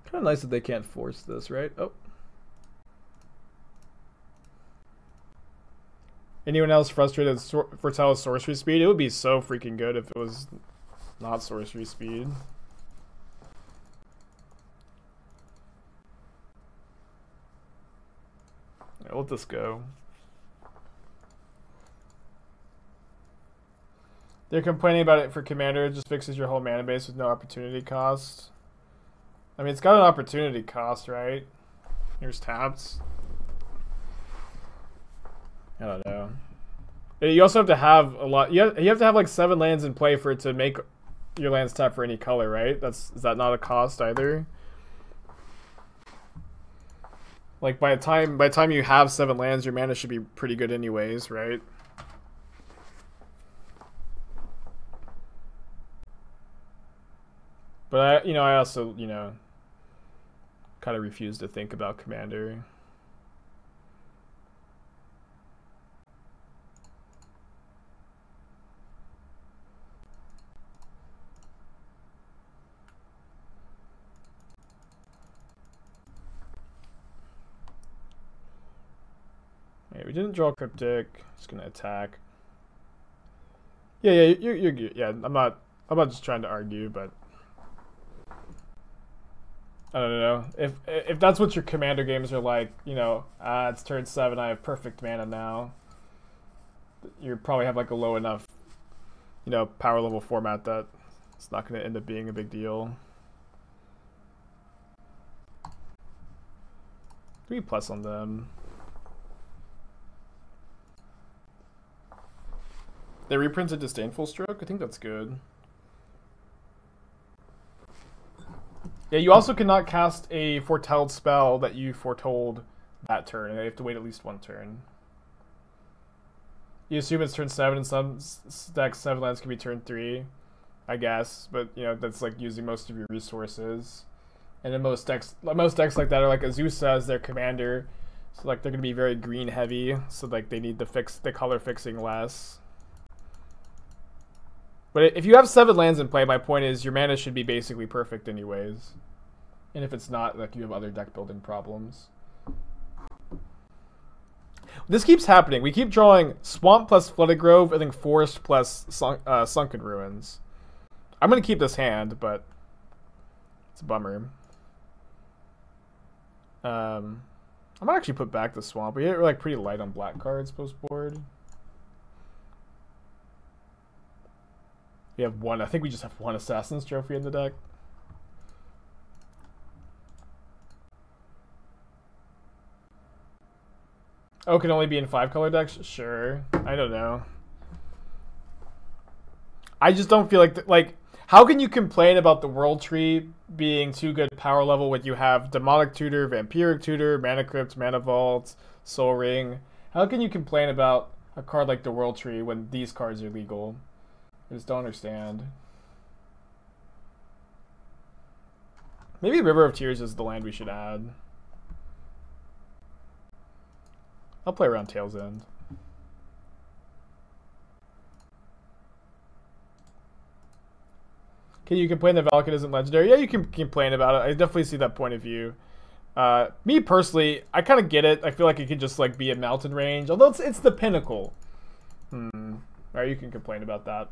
Kind of nice that they can't force this, right? Oh. Anyone else frustrated with Foretel's sorcery speed? It would be so freaking good if it was not sorcery speed. Right, let this go. They're complaining about it for Commander. It just fixes your whole mana base with no opportunity cost. I mean, it's got an opportunity cost, right? Here's taps. I don't know. You also have to have a lot. You have to have like 7 lands in play for it to make your lands tap for any color, right? Is that not a cost either? Like by the time you have 7 lands, your mana should be pretty good anyways, right? But I also, kind of refuse to think about Commander. Okay, we didn't draw Cryptic. Just gonna attack. Yeah, you're good. Yeah, I'm not just trying to argue, but I don't know. If that's what your Commander games are like, it's turn 7, I have perfect mana now. You probably have like a low enough, power level format that it's not going to end up being a big deal. 3+ on them. They reprinted Disdainful Stroke? I think that's good. Yeah, you also cannot cast a foretold spell that you foretold that turn. You have to wait at least 1 turn. You assume it's turn 7, and some decks 7 lands can be turn 3, I guess. But that's like using most of your resources. And then most decks like that are like Azusa as their commander, so like they're gonna be very green heavy. So like they need the color fixing less. But if you have 7 lands in play, my point is your mana should be basically perfect anyways. And if it's not, like you have other deck building problems. This keeps happening. We keep drawing Swamp plus Flooded Grove and then Forest plus Sunken Ruins. I'm going to keep this hand, but it's a bummer. I might actually put back the Swamp. We hit like pretty light on black cards post board. We have 1. I think we just have 1 Assassin's Trophy in the deck. Oh, it can only be in 5-color decks? Sure. I don't know. I just don't feel like how can you complain about the World Tree being too good power level when you have Demonic Tutor, Vampiric Tutor, Mana Crypt, Mana Vault, Soul Ring? How can you complain about a card like the World Tree when these cards are legal? I just don't understand. Maybe River of Tears is the land we should add. I'll play around Tail's End. Can you complain that Valakut isn't legendary? Yeah, you can complain about it. I definitely see that point of view. Me personally, I kind of get it. I feel like it could just like be a mountain range, although it's the pinnacle. Alright, you can complain about that.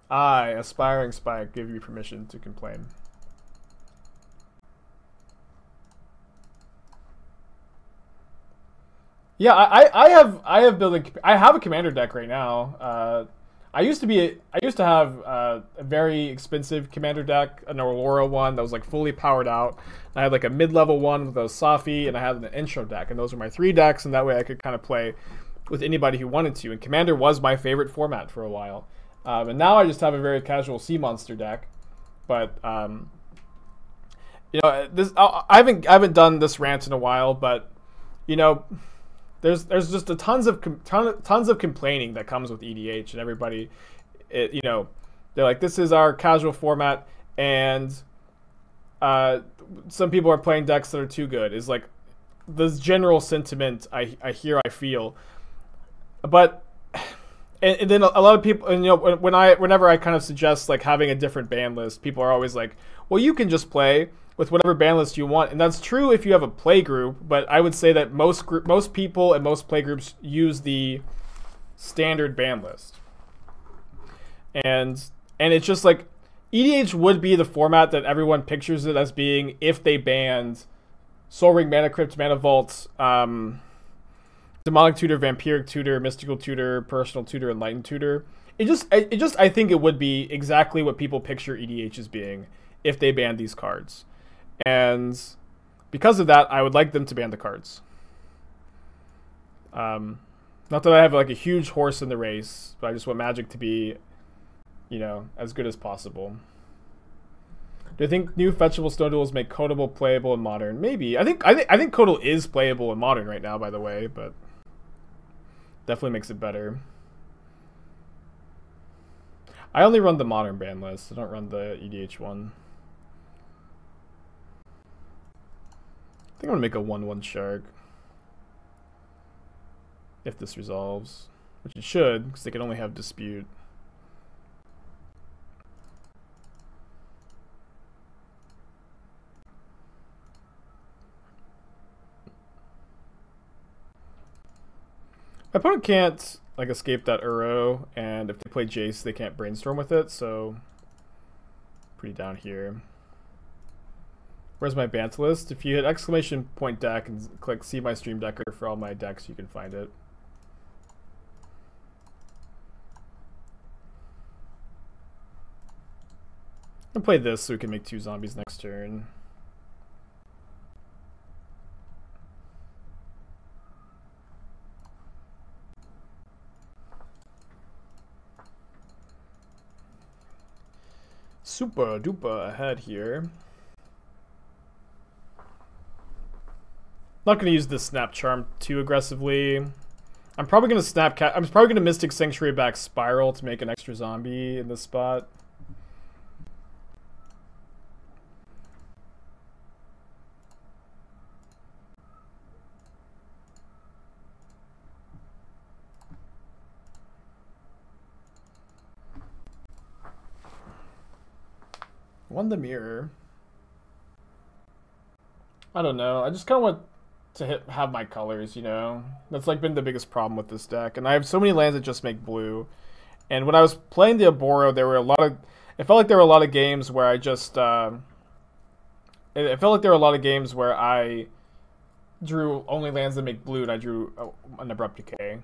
I, Aspiring Spike, give you permission to complain. Yeah, I have a commander deck right now. I used to have a very expensive commander deck, an Aurora one that was like fully powered out. I had like a mid-level one with a Safi, and I had an intro deck, and those were my 3 decks, and that way I could kind of play with anybody who wanted to. And Commander was my favorite format for a while. And now I just have a very casual Sea Monster deck, but this I haven't done this rant in a while, but there's just tons of complaining that comes with EDH, and everybody, they're like, this is our casual format, and some people are playing decks that are too good. Is like this general sentiment I feel, but. And then a lot of people, and whenever I kind of suggest like having a different ban list, people are always like, well, you can just play with whatever ban list you want. And that's true if you have a play group, but I would say that most people and most play groups use the standard ban list. And it's just like EDH would be the format that everyone pictures it as being if they banned Soul Ring, Mana Crypt, Mana Vault, Demonic Tutor, Vampiric Tutor, Mystical Tutor, Personal Tutor, Enlightened Tutor. I think it would be exactly what people picture EDH as being if they banned these cards. And because of that, I would like them to ban the cards. Not that I have like a huge horse in the race, but I just want Magic to be, as good as possible. Do you think new fetchable snow duels make Codable playable in modern? Maybe. I think Codal is playable in modern right now, by the way, but definitely makes it better. I only run the modern ban list. I don't run the EDH one. I think I'm gonna make a 1/1 shark. If this resolves. Which it should, because they can only have dispute. My opponent can't like escape that Uro, and if they play Jace, they can't brainstorm with it, so pretty down here. Where's my Bant list? If you hit exclamation point deck and click see my stream decker for all my decks, you can find it. I'm gonna play this so we can make 2 zombies next turn. Super duper ahead here. Not going to use the Snap Charm too aggressively. I'm probably going to I'm probably going to Mystic Sanctuary back Spiral to make an extra zombie in this spot. Won the mirror. I don't know. I just kind of want to have my colors, you know? That's like been the biggest problem with this deck. And I have so many lands that just make blue. And when I was playing the Aboro, there were a lot of... It felt like there were a lot of games where I just... it felt like there were a lot of games where I drew only lands that make blue and I drew an Abrupt Decay.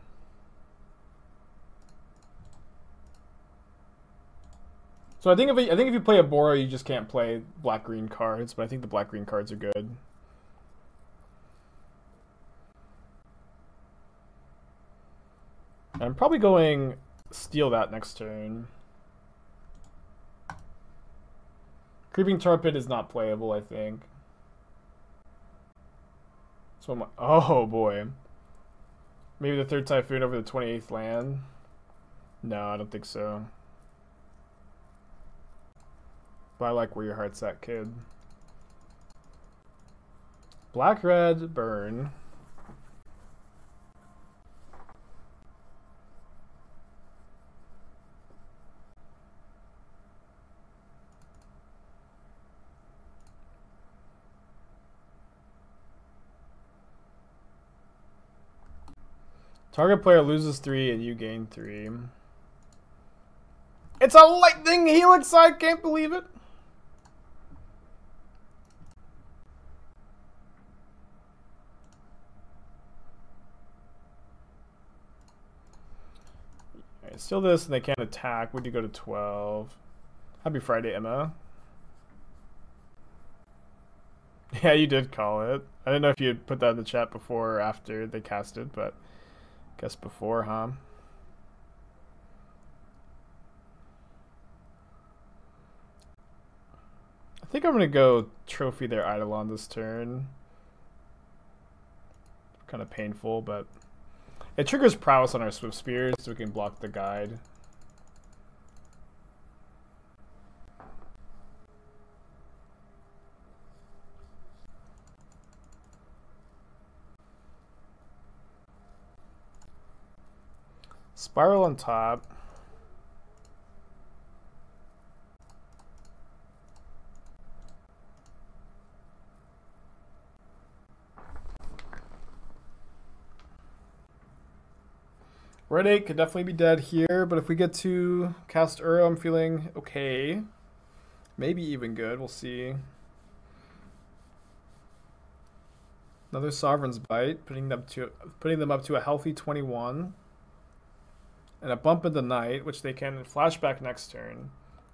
So I think if you play Aboro, you just can't play black-green cards, but I think the black-green cards are good. And I'm probably going steal that next turn. Creeping Tar Pit is not playable, I think. So oh boy. Maybe the 3rd Typhoon over the 28th land? No, I don't think so. But I like where your heart's at, kid. Black, red, burn. Target player loses 3 and you gain 3. It's a lightning helix, I can't believe it. Alright, steal this and they can't attack. We do go to 12. Happy Friday, Emma. Yeah, you did call it. I didn't know if you had put that in the chat before or after they casted, but guess before, huh? I think I'm gonna go trophy their Eidolon this turn. Kind of painful, but it triggers prowess on our Swift Spears, so we can block the guide. Spiral on top. Red 8 could definitely be dead here, but if we get to cast Uro, I'm feeling okay. Maybe even good, we'll see. Another Sovereign's Bite, putting them up to a healthy 21. And a bump in the night, which they can flashback next turn,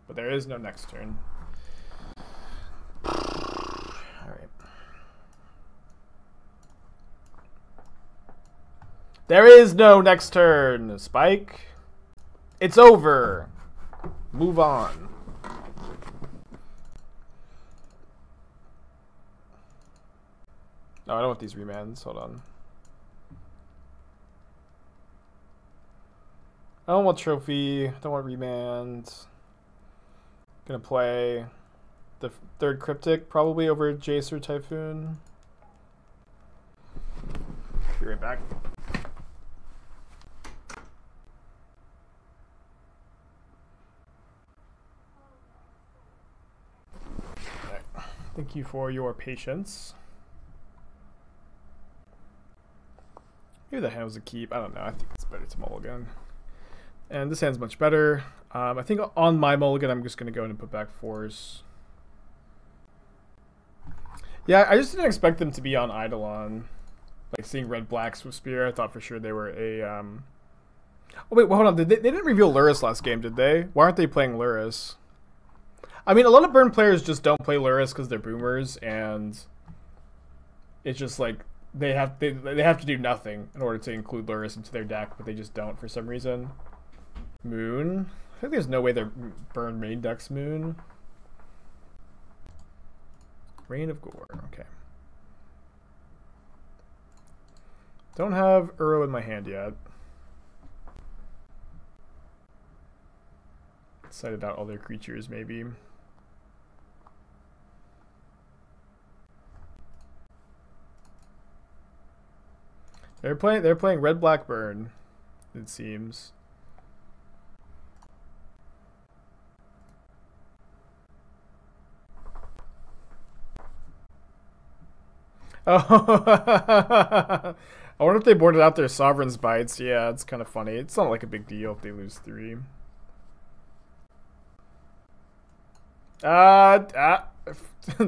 but there is no next turn. Alright. There is no next turn, Spike. It's over. Move on. No, I don't want these remands. Hold on. I don't want trophy. I don't want remand. Gonna play the third Cryptic probably over Jace or Typhoon. Be right back. Right. Thank you for your patience. Maybe the hand was a keep. I don't know. I think it's better to mulligan. And this hand's much better. I think on my mulligan, I'm just going to go in and put back fours. Yeah, I just didn't expect them to be on Eidolon. Like, seeing red-black Swiftspear, I thought for sure they were a... Oh, wait, well, hold on. They didn't reveal Lurrus last game, did they? Why aren't they playing Lurrus? I mean, a lot of Burn players just don't play Lurrus because they're boomers, and it's just like they have to do nothing in order to include Lurrus into their deck, but they just don't for some reason. Moon? I think there's no way their Burn main deck's Moon. Rain of Gore, okay. Don't have Uro in my hand yet. Cited out all their creatures, maybe. They're playing red black burn, it seems. Oh, I wonder if they boarded out their Sovereign's Bites. Yeah, it's kind of funny. It's not like a big deal if they lose 3.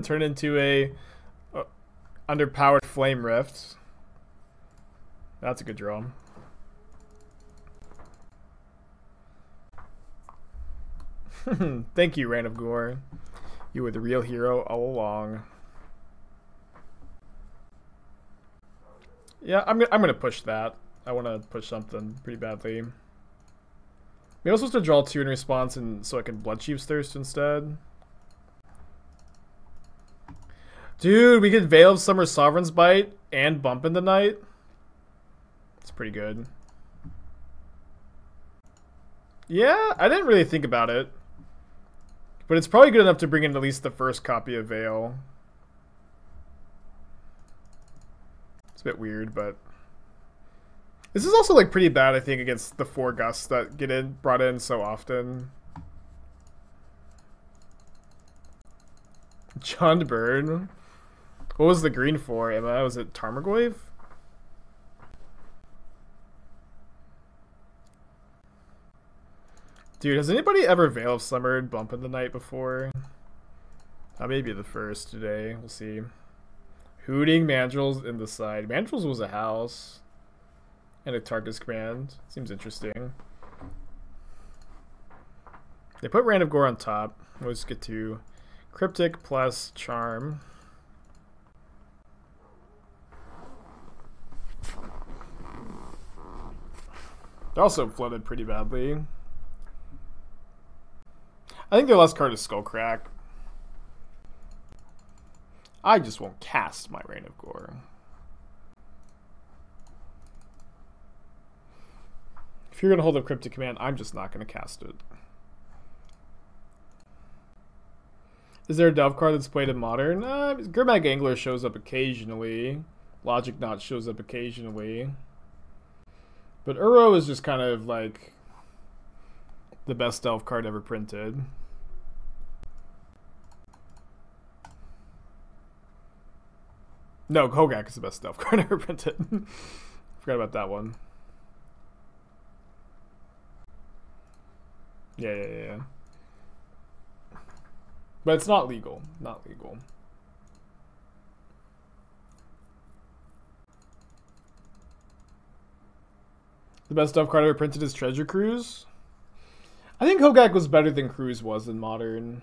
Turn into a underpowered Flame Rift. That's a good draw. Thank you, Rain of Gore. You were the real hero all along. Yeah, I'm gonna push that. I want to push something pretty badly. Maybe I'm supposed to draw 2 in response, and so I can Bloodchief's Thirst instead. Dude, we could Veil of Summer Sovereign's Bite and Bump in the Night. It's pretty good. Yeah, I didn't really think about it. But it's probably good enough to bring in at least the first copy of Veil. It's a bit weird, but... This is also like pretty bad, I think, against the 4 gusts that get brought in so often. John Bird. What was the green for, Emma? Was it Tarmogoyf? Dude, has anybody ever Veil of Summered Bump in the Night before? I may be the first today. We'll see. Hooting Mandrills in the side. Mandrills was a house. And a Tarkus command. Seems interesting. They put Rain of Gore on top. We'll just get to Cryptic plus Charm. They're also flooded pretty badly. I think their last card is Skullcrack. I just won't cast my Rain of Gore. If you're going to hold a Cryptic command, I'm just not going to cast it. Is there a Dove card that's played in Modern? Gurmag Angler shows up occasionally. Logic Knot shows up occasionally. But Uro is just kind of like the best Delve card ever printed. No, Hogak is the best Delve card ever printed. Forgot about that one. Yeah. But it's not legal. Not legal. The best Delve card ever printed is Treasure Cruise. I think Hogak was better than Cruise was in Modern.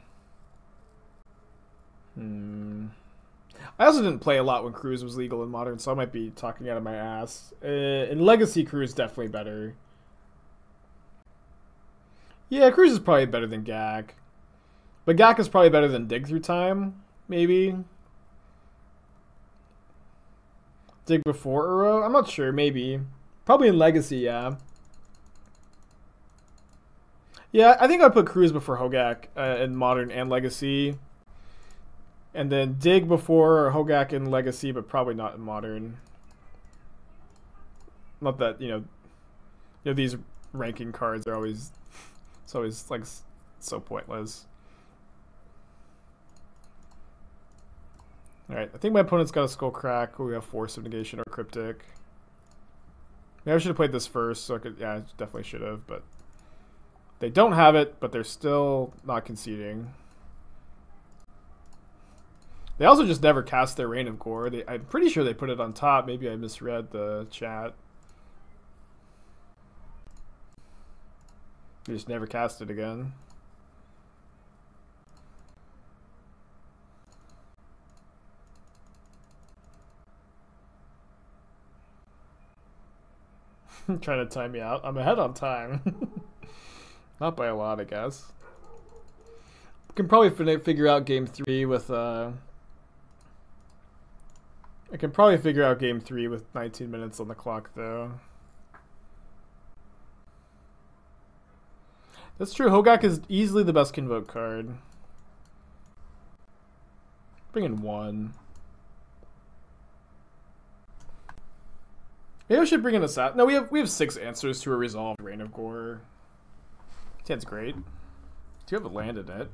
I also didn't play a lot when Cruise was legal in Modern, so I might be talking out of my ass. In Legacy, Cruise definitely better. Yeah, Cruise is probably better than Gak. But Gak is probably better than Dig Through Time, maybe. Dig before Uro? I'm not sure, maybe. Probably in Legacy, yeah. Yeah, I think I'd put Cruise before Hogak in Modern and Legacy. And then Dig before Hogak in Legacy, but probably not in Modern. Not that, you know, these ranking cards are always, it's always like so pointless. Alright, I think my opponent's got a Skull Crack. We have Force of Negation or Cryptic. Maybe I should have played this first, so I could, yeah, I definitely should have, but they don't have it, but they're still not conceding. They also just never cast their Reign of Gore. I'm pretty sure they put it on top. Maybe I misread the chat. They just never cast it again. Trying to time me out. I'm ahead on time. Not by a lot, I guess. We can probably figure out game 3 with I can probably figure out game 3 with 19 minutes on the clock, though. That's true. Hogak is easily the best Convoke card. Bring in 1. Maybe I should bring in a Sat. No, we have 6 answers to a resolved Reign of Gore. That's great. Do you have a land in it?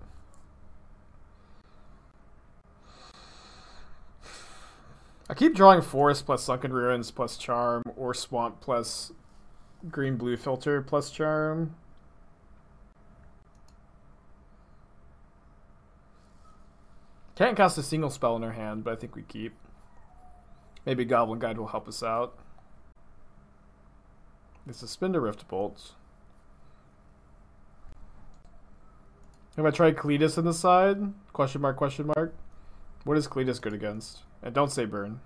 I keep drawing Forest plus Sunken Ruins plus Charm, or Swamp plus Green-Blue Filter plus Charm. Can't cast a single spell in our hand, but I think we keep. Maybe Goblin Guide will help us out. It's a Spin to Rift Bolt. Have I tried Cletus on the side? Question mark, question mark. What is Cletus good against? And don't say Burn.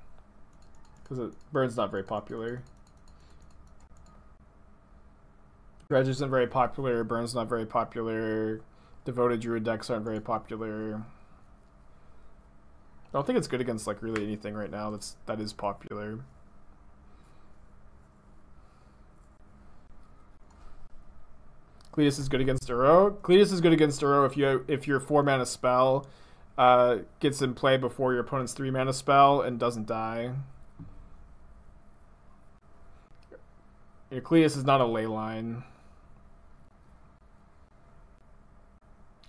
Because Burn's not very popular. Dredge isn't very popular. Burn's not very popular. Devoted Druid decks aren't very popular. I don't think it's good against like really anything right now that is popular. Cletus is good against Uro. Cletus is good against Uro if your 4-mana spell gets in play before your opponent's 3-mana spell and doesn't die. Cletus is not a Leyline.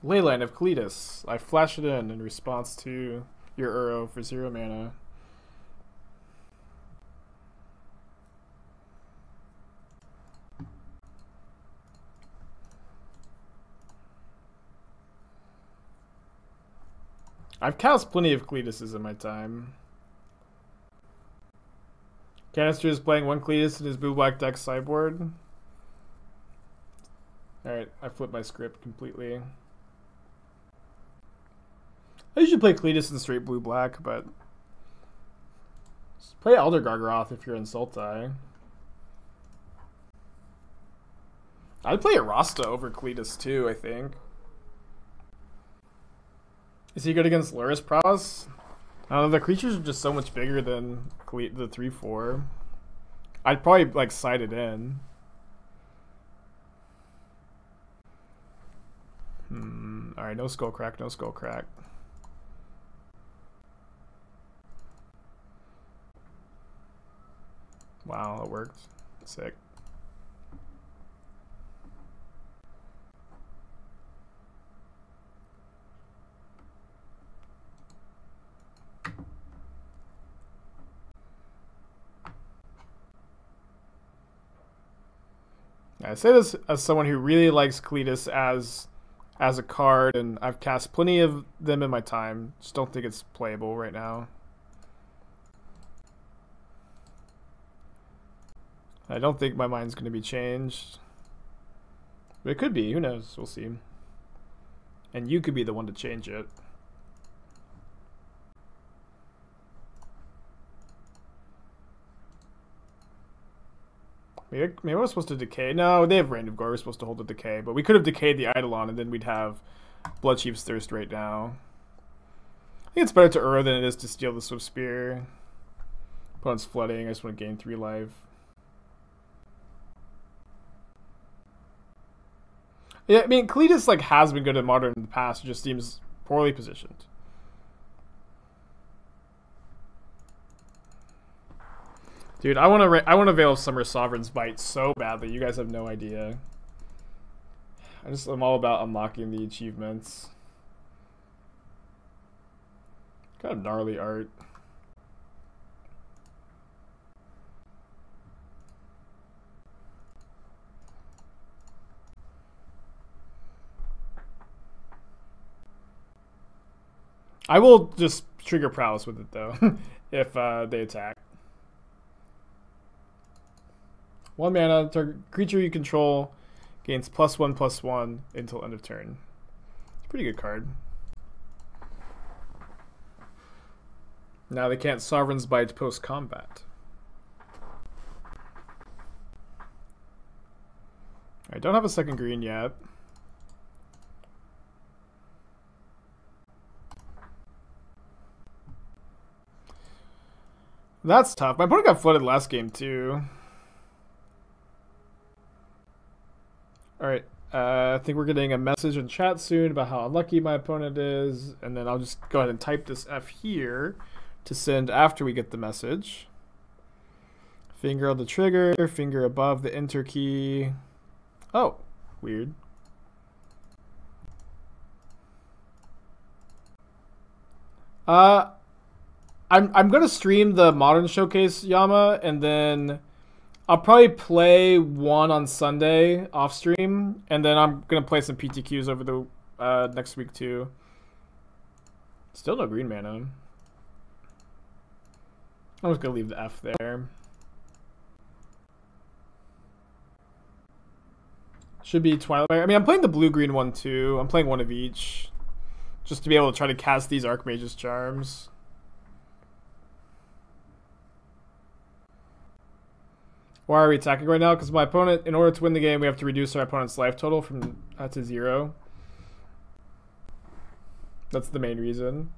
Leyline of Cletus. I flash it in response to your Uro for 0 mana. I've cast plenty of Cletuses in my time. Canister is playing 1 Cletus in his blue-black deck sideboard. Alright, I flipped my script completely. I usually play Cletus in straight blue-black, but just play Elder Gargaroth if you're in Sultai. I'd play Arasta over Cletus too, I think. Is he good against Lurrus Prowess? I don't know, the creatures are just so much bigger than the 3/4. I'd probably like side it in. Alright, no Skull Crack, no Skull Crack. Wow, that worked. Sick. I say this as someone who really likes Cletus as a card, and I've cast plenty of them in my time. Just don't think it's playable right now. I don't think my mind's going to be changed. But it could be. Who knows? We'll see. And you could be the one to change it. Maybe I was supposed to decay. No, they have Reign of Gore. We're supposed to hold the decay. But we could have decayed the Eidolon, and then we'd have Bloodchief's Thirst right now. I think it's better to Uro than it is to steal the Swift Spear. Opponent's flooding. I just want to gain 3 life. Yeah, I mean, Kalidas like has been good at Modern in the past. It just seems poorly positioned. Dude, I want to Veil of Summer Sovereign's Bite so badly. You guys have no idea. I'm all about unlocking the achievements. Kind of gnarly art. I will just trigger Prowess with it though, if they attack. 1 mana, target creature you control gains +1/+1 until end of turn. It's a pretty good card. Now they can't Sovereign's Bite post combat. I don't have a second green yet. That's tough. My opponent got flooded last game too. Alright, I think we're getting a message in chat soon about how unlucky my opponent is, and then I'll just go ahead and type this F here to send after we get the message. Finger on the trigger, finger above the enter key. Oh, weird. I'm gonna stream the Modern Showcase, Yama, and then I'll probably play 1 on Sunday off stream, and then I'm gonna play some PTQs over the next week too. Still no green mana. I'm just gonna leave the F there. Should be Twilight. I mean, I'm playing the blue-green one too. I'm playing 1 of each, just to be able to try to cast these Archmage's Charms. Why are we attacking right now? Because my opponent, in order to win the game, we have to reduce our opponent's life total from to 0. That's the main reason.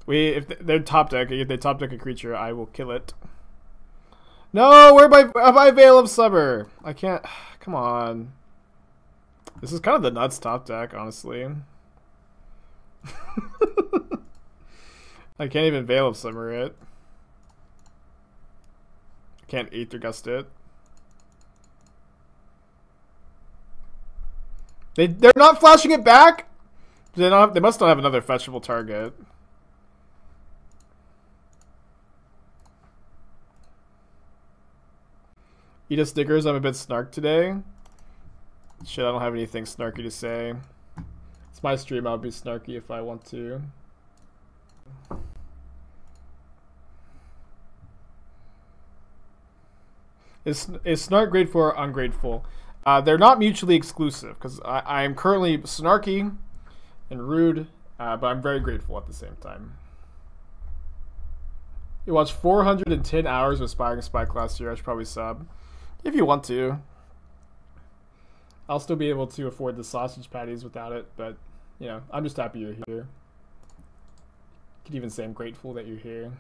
If they're top deck, if they top deck a creature, I will kill it. No, where am I Veil of Summer? I can't. Come on. This is kind of the nuts top deck, honestly. I can't even Veil of Summer it. Can't Aether Gust it. They're not flashing it back. They must not have another fetchable target. Edith Stickers, I'm a bit snark today. Shit, I don't have anything snarky to say. It's my stream. I'll be snarky if I want to. Is snark grateful or ungrateful? They're not mutually exclusive, because I am currently snarky and rude, but I'm very grateful at the same time. You watched 410 hours of Aspiring Spike last year. I should probably sub. If you want to. I'll still be able to afford the sausage patties without it, but, you know, I'm just happy you're here. You could even say I'm grateful that you're here.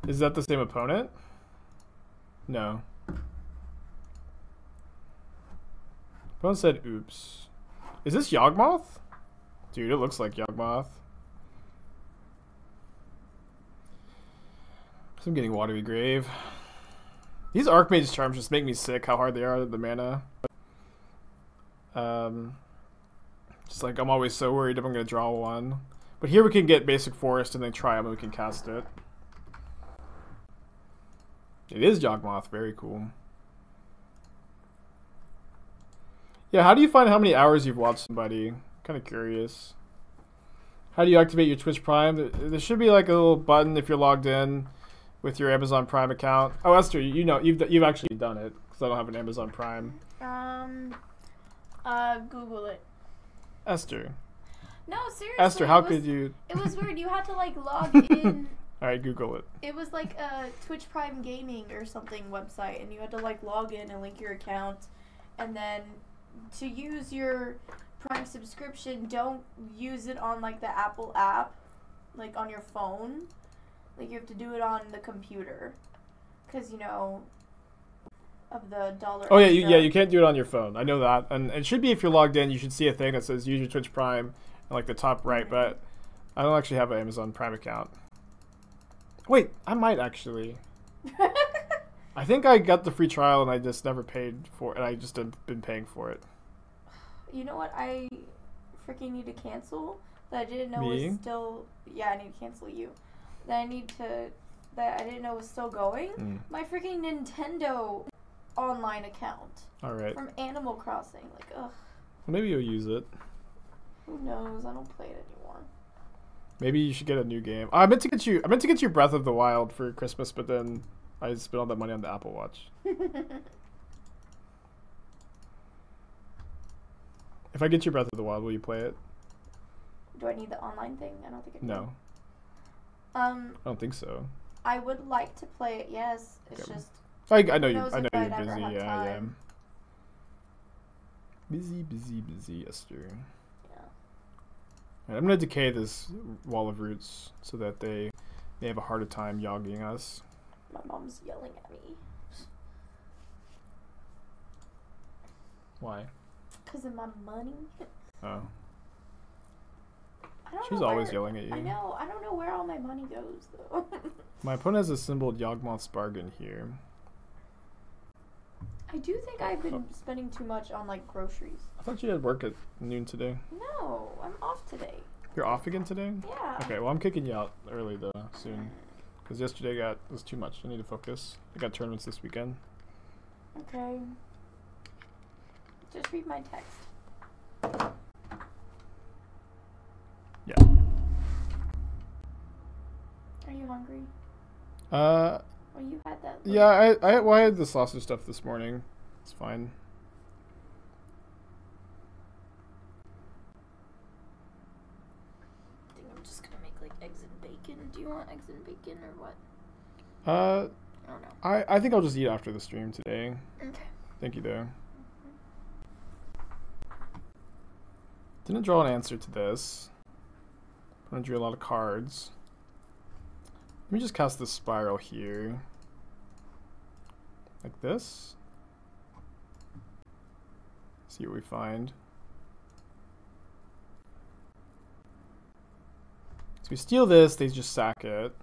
Is that the same opponent? No. Opponent said, oops. Is this Yawgmoth? Dude, it looks like Yawgmoth. I'm getting Watery Grave. These Archmage's Charms just make me sick how hard they are, the mana. Just like, I'm always so worried if I'm going to draw one. But here we can get Basic Forest and then try them and we can cast it. It is Yawgmoth, very cool. Yeah, how do you find how many hours you've watched somebody? Kind of curious. How do you activate your Twitch Prime? There should be like a little button if you're logged in with your Amazon Prime account. Oh, Esther, you know you've actually done it because I don't have an Amazon Prime. Google it. Esther. No, seriously. Esther, how could you? It was weird. You had to like log in. All right, Google it. It was like a Twitch Prime Gaming or something website, and you had to like log in and link your account, and then to use your Prime subscription, don't use it on like the Apple app, like on your phone. Like you have to do it on the computer, because you know of the dollar. Oh yeah, you can't do it on your phone. I know that, and it should be if you're logged in. You should see a thing that says use your Twitch Prime, in like the top right. But I don't actually have an Amazon Prime account. Wait, I might actually. I think I got the free trial and I just never paid for it. And I just have been paying for it. You know what I freaking need to cancel? That I didn't know Me? was still. Yeah, I need to cancel you. That I didn't know was still going. My freaking Nintendo online account. All right. From Animal Crossing. Like, ugh. Maybe you'll use it. Who knows? I don't play it anymore. Maybe you should get a new game. I meant to get you Breath of the Wild for Christmas, but then I spent all that money on the Apple Watch. If I get you Breath of the Wild, will you play it? Do I need the online thing? I don't think I do. No. I don't think so. I would like to play it. Yes, it's Okay. just. I know knows you're if I'd busy. ever have Yeah, I am. time. Busy, Esther. Yeah. Right, I'm gonna decay this wall of roots so that they have a harder time yogging us. My mom's yelling at me. Why? Because of my money. Oh. I don't She's know always where, yelling at you. I know. I don't know where all my money goes though. My opponent has assembled Yawgmoth's Bargain here. I do think I've been spending too much on like groceries. I thought you had work at noon today. No, I'm off today. You're off again today? Yeah. Okay, well I'm kicking you out early though, soon. Because yesterday was too much. I need to focus. I got tournaments this weekend. Okay. Just read my text. Yeah. Are you hungry? Well, you had that. yeah, I had the sausage stuff this morning. It's fine. I think I'm just gonna make like eggs and bacon. Do you want eggs and bacon or what? I don't know. I think I'll just eat after the stream today. Okay. Thank you though. Didn't draw an answer to this. I drew a lot of cards. Let me just cast this spiral here. Like this. See what we find. So we steal this, they just sack it.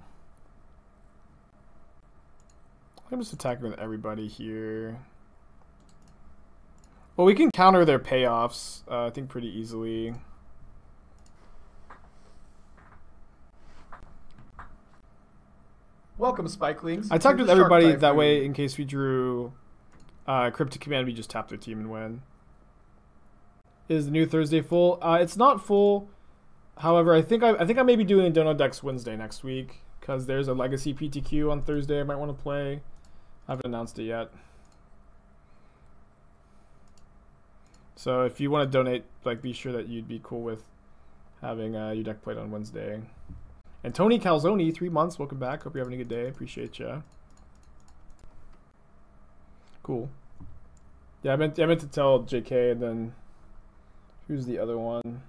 I'm just attacking with everybody here. Well, we can counter their payoffs, I think, pretty easily. Welcome, Spikelings. I talked to with the Shark everybody Typhoon. that way in case we drew Cryptic Command, we just tap their team and win. Is the new Thursday full? It's not full. However, I think I may be doing Dono Decks Wednesday next week because there's a Legacy PTQ on Thursday I might want to play. I haven't announced it yet. So if you want to donate, like, be sure that you'd be cool with having your deck played on Wednesday. And Tony Calzoni, 3 months, welcome back. Hope you're having a good day. Appreciate you. Cool. Yeah, I meant to tell JK, and then who's the other one?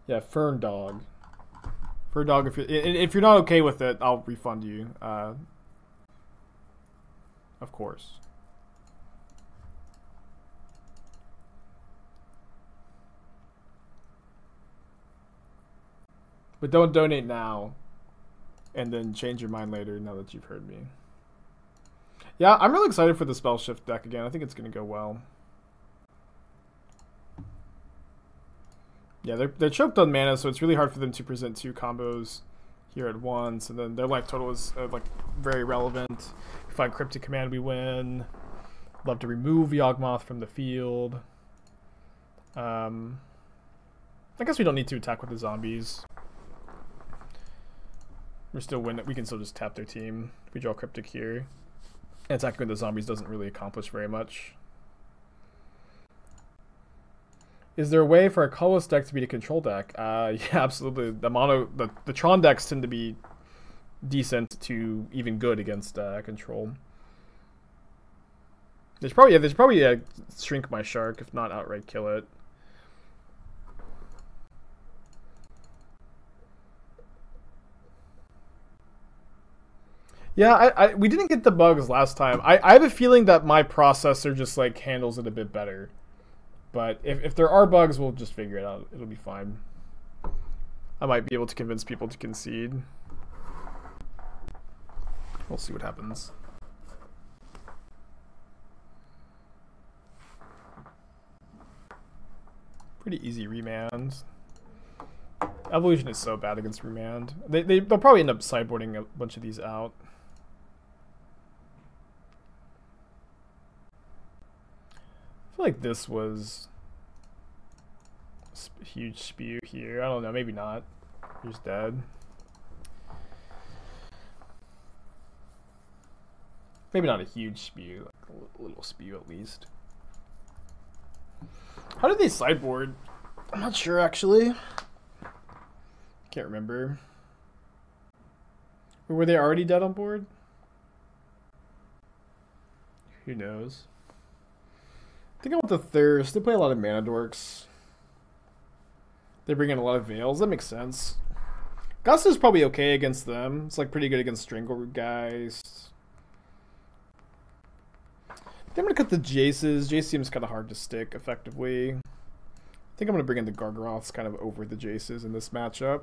Yeah, Fern Dog. Fern Dog. If you're not okay with it, I'll refund you. Of course. But don't donate now and then change your mind later now that you've heard me. Yeah, I'm really excited for the Spell Shift deck again. I think it's going to go well. Yeah, they're choked on mana, so it's really hard for them to present 2 combos here at once. And then their life total is like very relevant. If we find Cryptic Command, we win. Love to remove Yawgmoth from the field. I guess we don't need to attack with the zombies. We're still winning. We can still just tap their team if we draw Cryptic here. And attacking with the zombies doesn't really accomplish very much. Is there a way for a colorless deck to beat a control deck? Yeah, absolutely. The Tron decks tend to be decent to even good against control. There's probably shrink my shark, if not outright kill it. Yeah, we didn't get the bugs last time. I have a feeling that my processor just like handles it a bit better. But if there are bugs, we'll just figure it out. It'll be fine. I might be able to convince people to concede. We'll see what happens. Pretty easy remand. Evolution is so bad against remand. They'll probably end up sideboarding a bunch of these out. I feel like this was a huge spew here. I don't know, maybe not. He's dead. Maybe not a huge spew, like a little spew at least. How did they sideboard? I'm not sure actually. Can't remember. Or were they already dead on board? Who knows? I think I want the Thirst. They play a lot of Mana Dorks. They bring in a lot of Veils. That makes sense. Gust is probably okay against them. It's like pretty good against Strangleroot guys. I think I'm going to cut the Jaces. Jace seems kind of hard to stick effectively. I think I'm going to bring in the Gargaroths kind of over the Jaces in this matchup.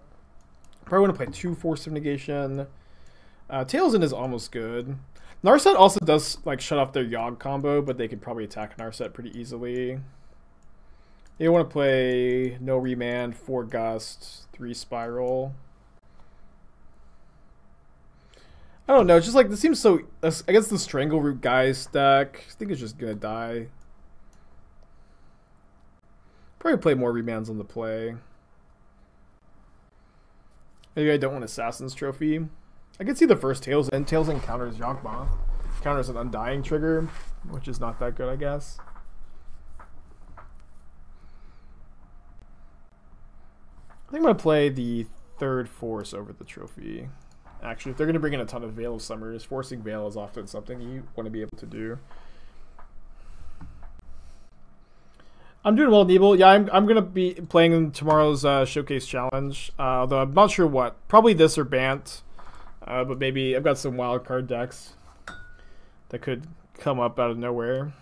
Probably want to play 2 Force of Negation. Talzin is almost good. Narset also does like shut off their Yogg combo, but they could probably attack Narset pretty easily. You want to play no remand, 4 Gust, 3 Spiral. I don't know, it's just like this seems so against the Strangleroot guys stack. I think it's just gonna die. Probably play more remands on the play. Maybe I don't want Assassin's Trophy. I can see the first Talzin. Talzin counters Yawgmoth. Counters an Undying trigger, which is not that good, I guess. I think I'm going to play the 3rd Force over the Trophy. Actually, if they're going to bring in a ton of Veil of Summers, forcing Veil is often something you want to be able to do. I'm doing well, Nebel. Yeah, I'm going to be playing in tomorrow's Showcase Challenge, although I'm not sure what. Probably this or Bant, but maybe I've got some wildcard decks that could come up out of nowhere.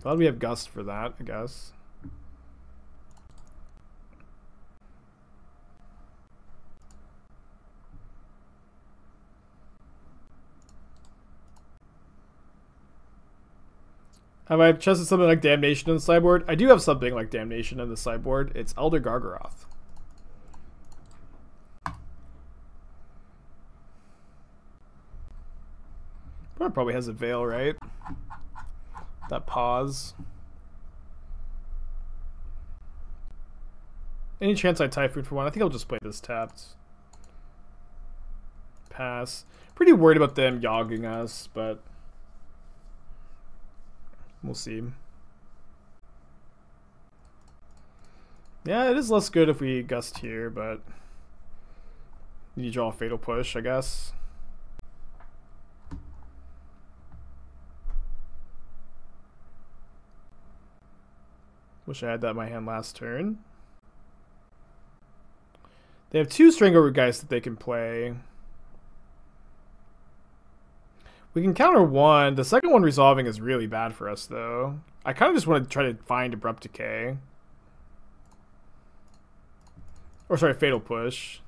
Glad we have Gust for that, I guess. Have I trusted something like Damnation in the sideboard? I do have something like Damnation in the sideboard. It's Elder Gargaroth. Probably has a Veil, right? That pause. Any chance I Typhoon for 1? I think I'll just play this tapped. Pass. Pretty worried about them yogging us, but we'll see. Yeah, it is less good if we Gust here, but you draw a Fatal Push, I guess. Wish I had that in my hand last turn. They have 2 Strangleroot guys that they can play. We can counter 1. The second one resolving is really bad for us, though. I kind of just want to try to find Abrupt Decay. Or sorry, Fatal Push.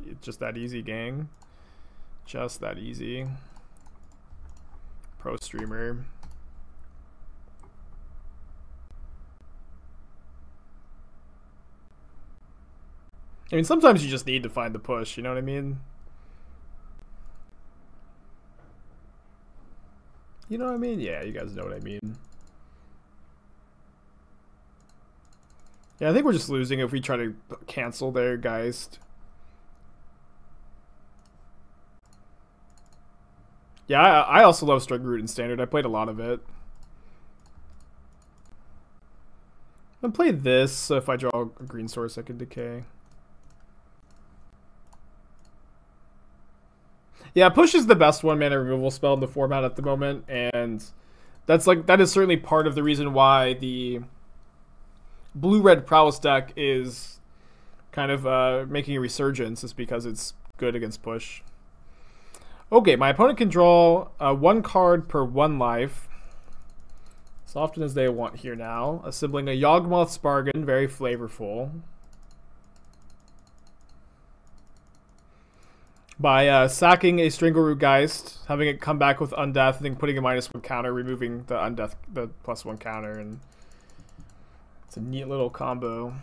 It's just that easy, gang. Just that easy. Pro streamer. I mean, sometimes you just need to find the push, you know what I mean? You know what I mean? Yeah, you guys know what I mean. Yeah, I think we're just losing if we try to cancel their Geist. Yeah, I also love Strangleroot in Standard. I played a lot of it. I'm gonna play this, so if I draw a green source, I can decay. Yeah, push is the best 1-mana removal spell in the format at the moment, and that is certainly part of the reason why the blue-red prowess deck is kind of making a resurgence, is because it's good against push. Okay, my opponent can draw 1 card per 1 life, as often as they want here now. Assembling a Yawgmoth's Bargain, very flavorful. By sacking a Strangleroot Geist, having it come back with Undeath, and then putting a -1 counter, removing the Undeath, the +1 counter, and it's a neat little combo.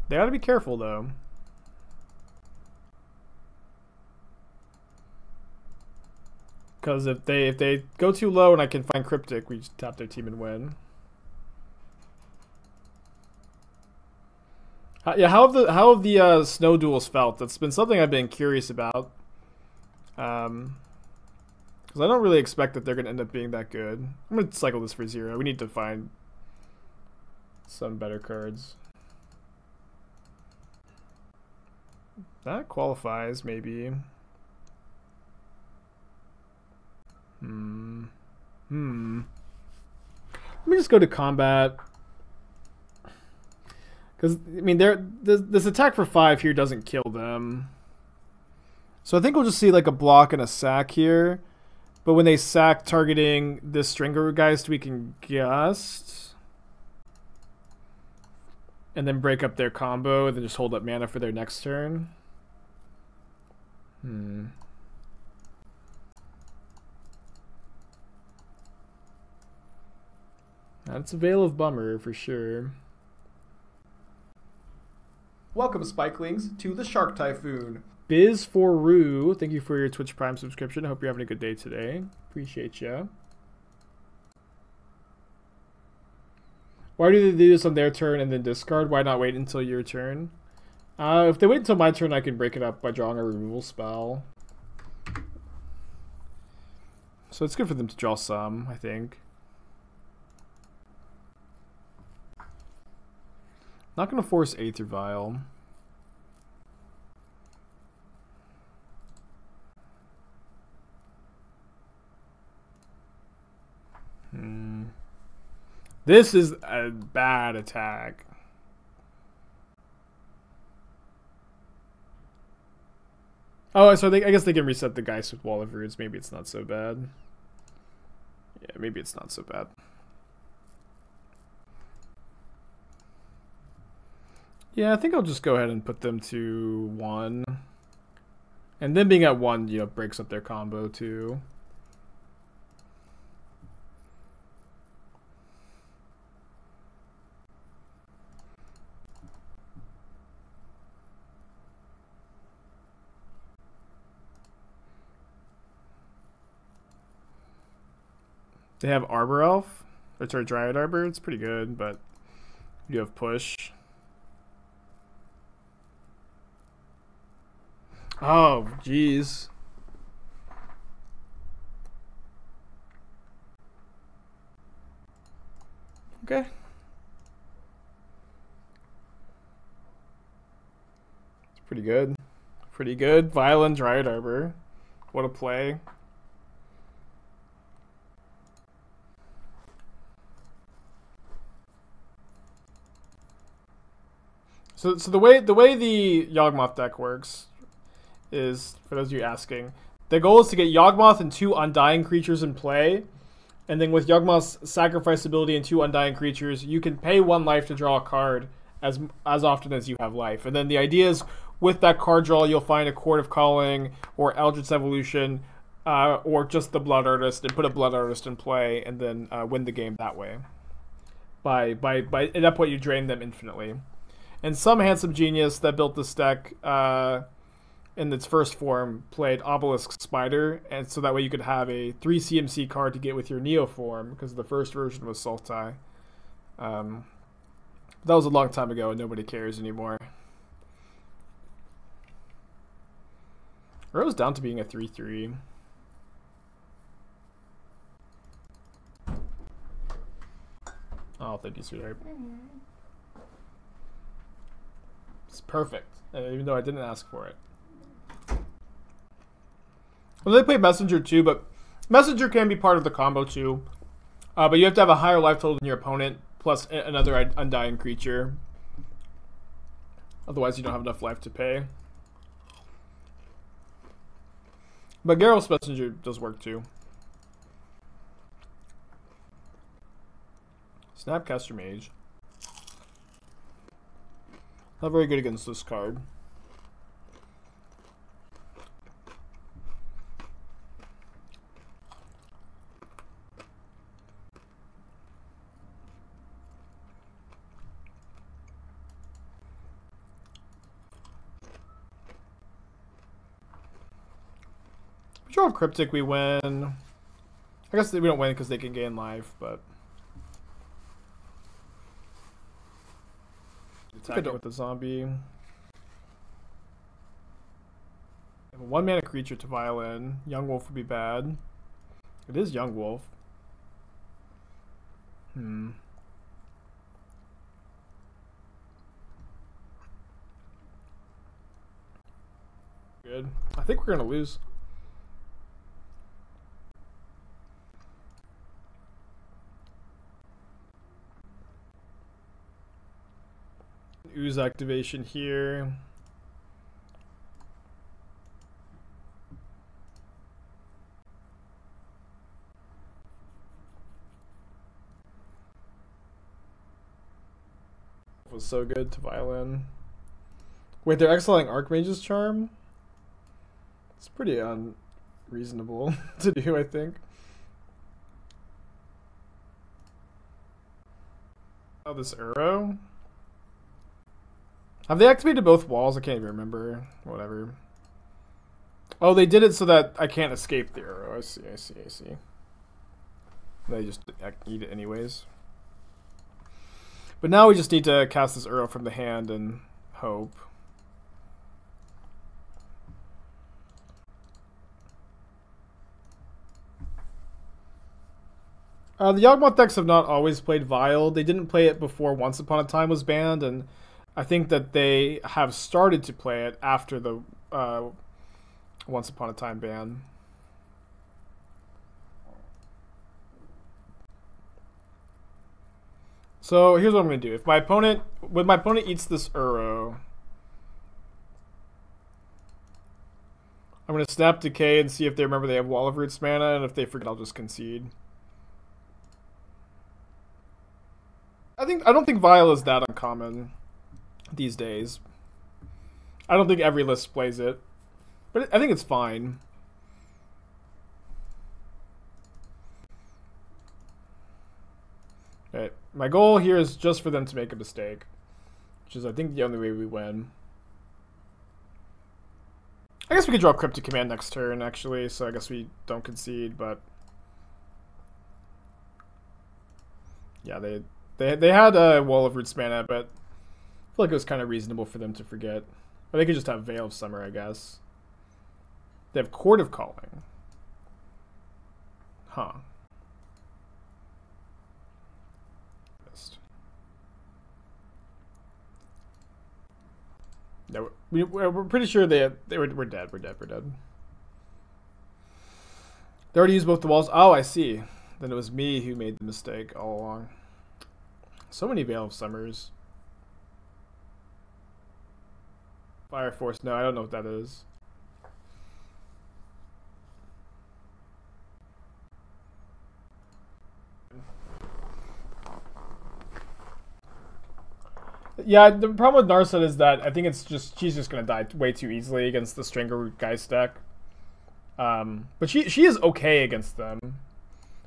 They ought to be careful though. Because if they go too low and I can find Cryptic, we just tap their team and win. Yeah, how have the snow duels felt? That's been something I've been curious about. Because I don't really expect that they're going to end up being that good. I'm going to cycle this for 0. We need to find some better cards. That qualifies, maybe. Let me just go to combat. Because, I mean, this attack for 5 here doesn't kill them. So I think we'll just see like a block and a sack here. But when they sack targeting this Strangleroot Geist, we can Gust. And then break up their combo and then just hold up mana for their next turn. That's a Veil of Bummer for sure. Welcome, Spikelings, to the Shark Typhoon. Biz4Rue, thank you for your Twitch Prime subscription. I hope you're having a good day today. Appreciate you. Why do they do this on their turn and then discard? Why not wait until your turn? If they wait until my turn, I can break it up by drawing a removal spell. So it's good for them to draw some, I think. Not going to force Aether Vial. This is a bad attack. Oh, so I guess they can reset the Geist with Wall of Roots. Maybe it's not so bad. Yeah, maybe it's not so bad. Yeah, I think I'll just go ahead and put them to 1. And then being at 1, you know, breaks up their combo too. They have Arbor Elf, or sorry, Dryad Arbor. It's pretty good, but you have Push. Oh, jeez. Okay. It's pretty good. Pretty good. Violent Dryad Arbor. What a play. So the way the Yawgmoth deck works is, for those of you asking, the goal is to get Yawgmoth and 2 Undying creatures in play, and then with Yawgmoth's sacrifice ability and 2 Undying creatures, you can pay 1 life to draw a card as often as you have life. And then the idea is, with that card draw, you'll find a Chord of Calling or Eldritch Evolution, or just the Blood Artist, and put a Blood Artist in play, and then win the game that way. By at that point, you drain them infinitely. And some handsome genius that built this deck in its first form played Obelisk Spider, and so that way you could have a 3 CMC card to get with your Neo form, because the first version was Sultai. That was a long time ago, and nobody cares anymore. Rose down to being a 3/3. Oh, thank you, sweetheart. It's perfect, even though I didn't ask for it. Well, they play Messenger too, but Messenger can be part of the combo too. But you have to have a higher life total than your opponent, plus another Undying creature. Otherwise, you don't have enough life to pay. But Gyarados Messenger does work too. Snapcaster Mage. Not very good against this card. Draw Cryptic, we win. I guess we don't win because they can gain life, but attack it with the zombie. A 1-mana creature to Violin. Young Wolf would be bad. It is Young Wolf. Good. I think we're gonna lose. Ooze activation here. Was so good to Violin. Wait, they're exiling Archmage's Charm? It's pretty unreasonable to do, I think. Oh, this Uro? Have they activated both walls? I can't even remember. Whatever. Oh, they did it so that I can't escape the Uro. I see. They just eat it anyways. But now we just need to cast this Uro from the hand and hope. The Yawgmoth decks have not always played Vile. They didn't play it before Once Upon a Time was banned, and I think that they have started to play it after the Once Upon a Time ban. So here's what I'm gonna do. If my opponent, when my opponent eats this Uro, I'm gonna Snap Decay and see if they remember they have Wall of Roots mana, and if they forget, I'll just concede. I don't think Vile is that uncommon these days. I don't think every list plays it, but I think it's fine. Okay, my goal here is just for them to make a mistake, which is I think the only way we win. I guess we could draw Cryptic Command next turn actually, so I guess we don't concede, but yeah, they had a Wall of Roots mana, but I feel like it was kind of reasonable for them to forget. Or they could just have Veil of Summer, I guess. They have Court of Calling. Huh. Missed. No, we're pretty sure we're dead. We're dead. They already used both the walls. Oh, I see. Then it was me who made the mistake all along. So many Veil of Summers. Fire Force, no, I don't know what that is. Yeah, the problem with Narset is that I think she's just gonna die way too easily against the Strangleroot Geist deck. But she is okay against them.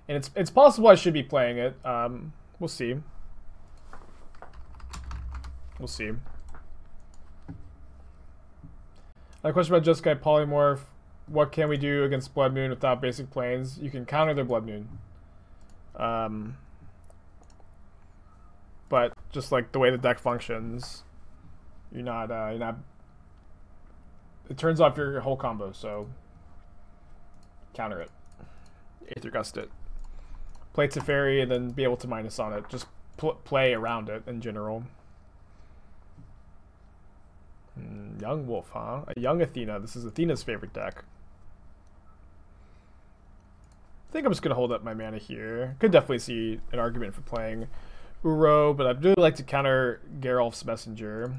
And it's possible I should be playing it. We'll see. We'll see. A question about Jeskai Polymorph. What can we do against Blood Moon without basic planes? You can counter their Blood Moon. But just like the way the deck functions, you're not it turns off your whole combo, so counter it. Aether Gust it. Play Teferi and then be able to minus on it. Just play around it in general. Young Wolf, huh? A young Athena. This is Athena's favorite deck. I think I'm just going to hold up my mana here. Could definitely see an argument for playing Uro, but I'd really like to counter Geralf's Messenger.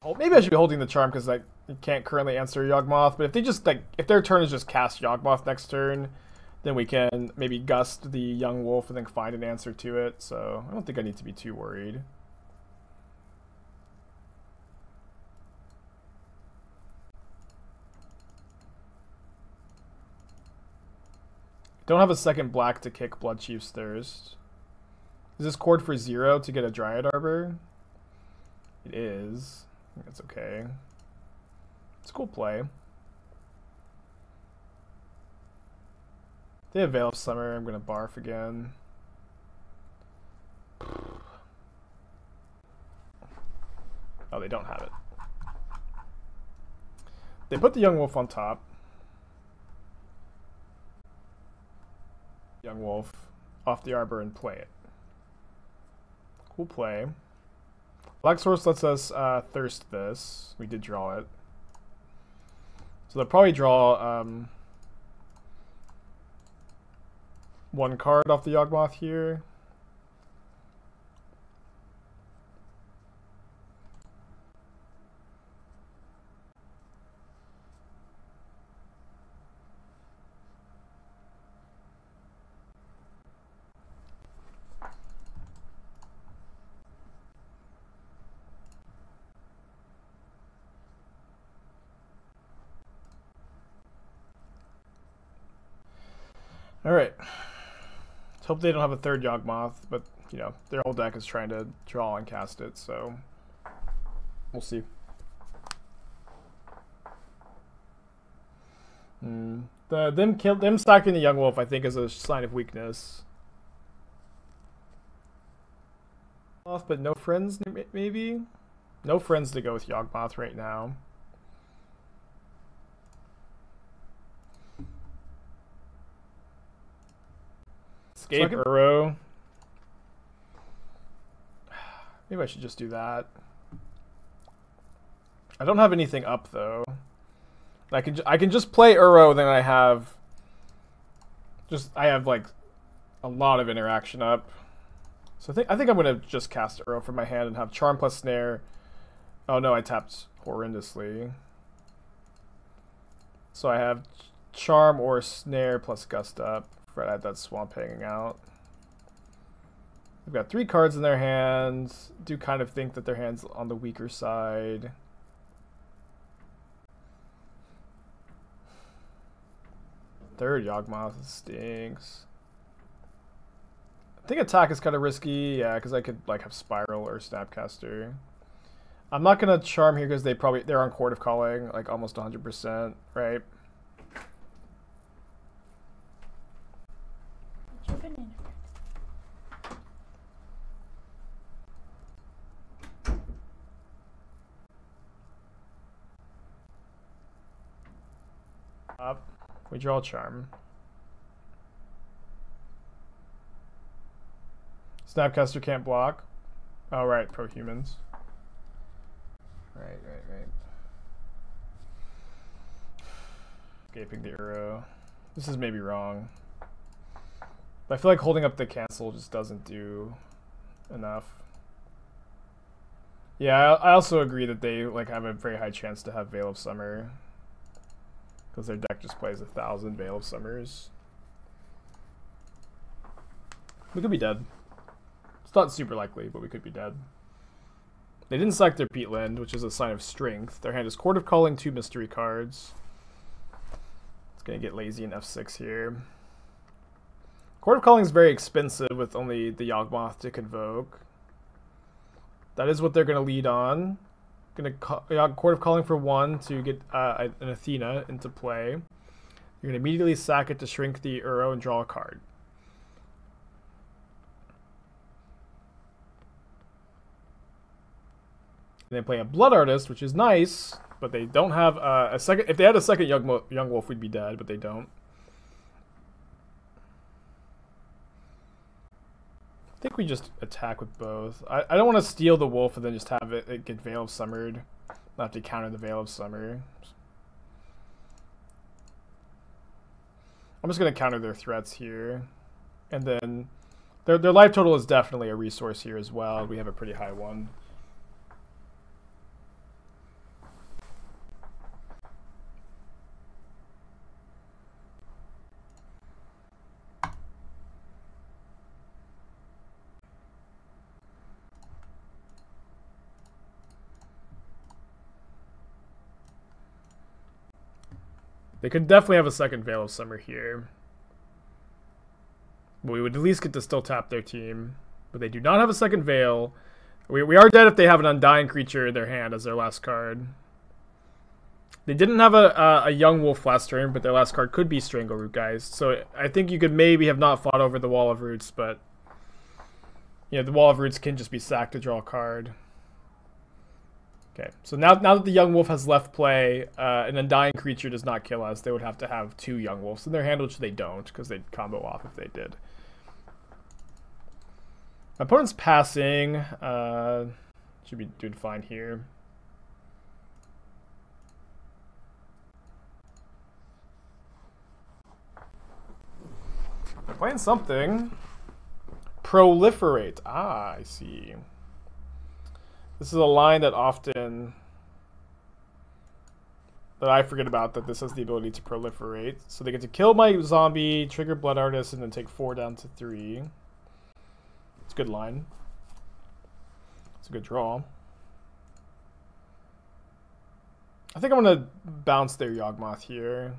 Oh, maybe I should be holding the Charm because I can't currently answer Yawgmoth, but if they just, like, if their turn is just cast Yawgmoth next turn, then we can maybe gust the Young Wolf and then find an answer to it, so I don't think I need to be too worried. Don't have a second black to kick Bloodchief's Thirst. Is this cord for 0 to get a Dryad Arbor? It is. I think that's okay. It's a cool play. They have Veil of Summer. I'm going to barf again. Oh, they don't have it. They put the Young Wolf on top. Young Wolf off the Arbor and play it. Cool play. Black Source lets us thirst this. We did draw it. So they'll probably draw one card off the Yawgmoth here. All right. Let's hope they don't have a third Yawgmoth, but you know their whole deck is trying to draw and cast it, so we'll see. Them stacking the Young Wolf, I think, is a sign of weakness. But no friends, maybe. No friends to go with Yawgmoth right now. Escape Uro. Maybe I should just do that. I don't have anything up though. I can just play Uro, then I have like a lot of interaction up. So I think I'm gonna just cast Uro from my hand and have Charm plus Snare. Oh no, I tapped horrendously. So I have Charm or Snare plus Gust up. Right, I had that Swamp hanging out. They've got 3 cards in their hands. Do kind of think that their hand's on the weaker side. Third Yawgmoth stinks. I think attack is kind of risky, yeah, because I could like have Spiral or Snapcaster. I'm not gonna Charm here because they're on Chord of Calling, like almost 100%, right? Up. We draw Charm. Snapcaster can't block. Oh, right, pro-humans. Right. Escaping the Uro. This is maybe wrong. But I feel like holding up the cancel just doesn't do enough. Yeah, I also agree that they like have a very high chance to have Veil of Summer. Because their deck just plays 1,000 Veil of Summers. We could be dead. It's not super likely, but we could be dead. They didn't select their Peatland, which is a sign of strength. Their hand is Chord of Calling, 2 mystery cards. It's going to get lazy in F6 here. Chord of Calling is very expensive with only the Yawgmoth to convoke. That is what they're going to lead on. Chord of Calling for 1 to get an Athena into play. You're going to immediately sack it to shrink the Uro and draw a card. And then play a Blood Artist, which is nice, but they don't have a second. If they had a second young wolf, we'd be dead, but they don't. I think we just attack with both. I don't want to steal the wolf and then just have it get Veil of Summered. Not have to counter the Veil of Summer. I'm just going to counter their threats here. And then their life total is definitely a resource here as well. We have a pretty high one. They could definitely have a second Veil of Summer here. We would at least get to still tap their team. But they do not have a second Veil. We are dead if they have an Undying creature in their hand as their last card. They didn't have a Young Wolf last turn, but their last card could be Strangleroot, guys. So I think you could maybe have not fought over the Wall of Roots, but you know, the Wall of Roots can just be sacked to draw a card. Okay, so now that the Young Wolf has left play, an Undying creature does not kill us. They would have to have 2 Young Wolves in their hand, which they don't, because they'd combo off if they did. My opponent's passing. Should be doing fine here. They're playing something. Proliferate. Ah, I see. This is a line that often that I forget about, that this has the ability to proliferate. So they get to kill my zombie, trigger Blood Artist, and then take 4 down to 3. It's a good line. It's a good draw. I think I'm going to bounce their Yawgmoth here.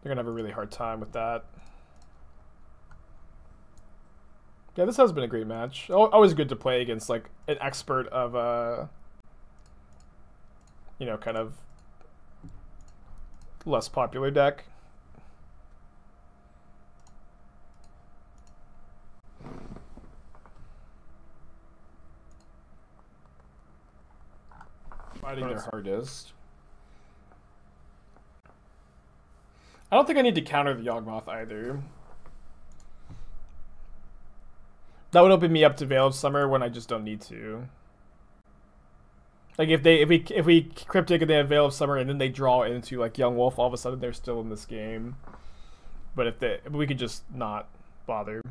They're going to have a really hard time with that. Yeah, this has been a great match. Always good to play against like an expert of a, you know, kind of less popular deck. Fighting their hardest. I don't think I need to counter the Yawgmoth either. That would open me up to Veil of Summer when I just don't need to. Like if we Cryptic and they have Veil of Summer and then they draw into like Young Wolf, all of a sudden they're still in this game. But if we could just not bother.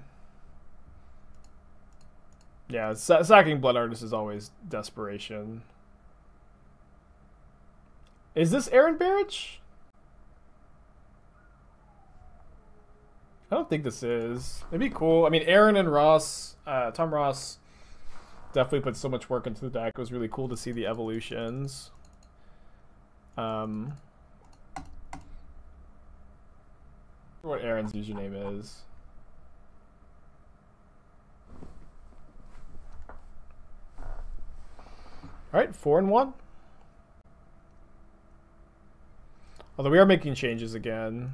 Yeah, sacking Blood Artist is always desperation. Is this Aaron Barrich? I don't think this is. It'd be cool. I mean, Aaron and Ross, Tom Ross, definitely put so much work into the deck. It was really cool to see the evolutions. What Aaron's username is. All right, 4-1. Although we are making changes again.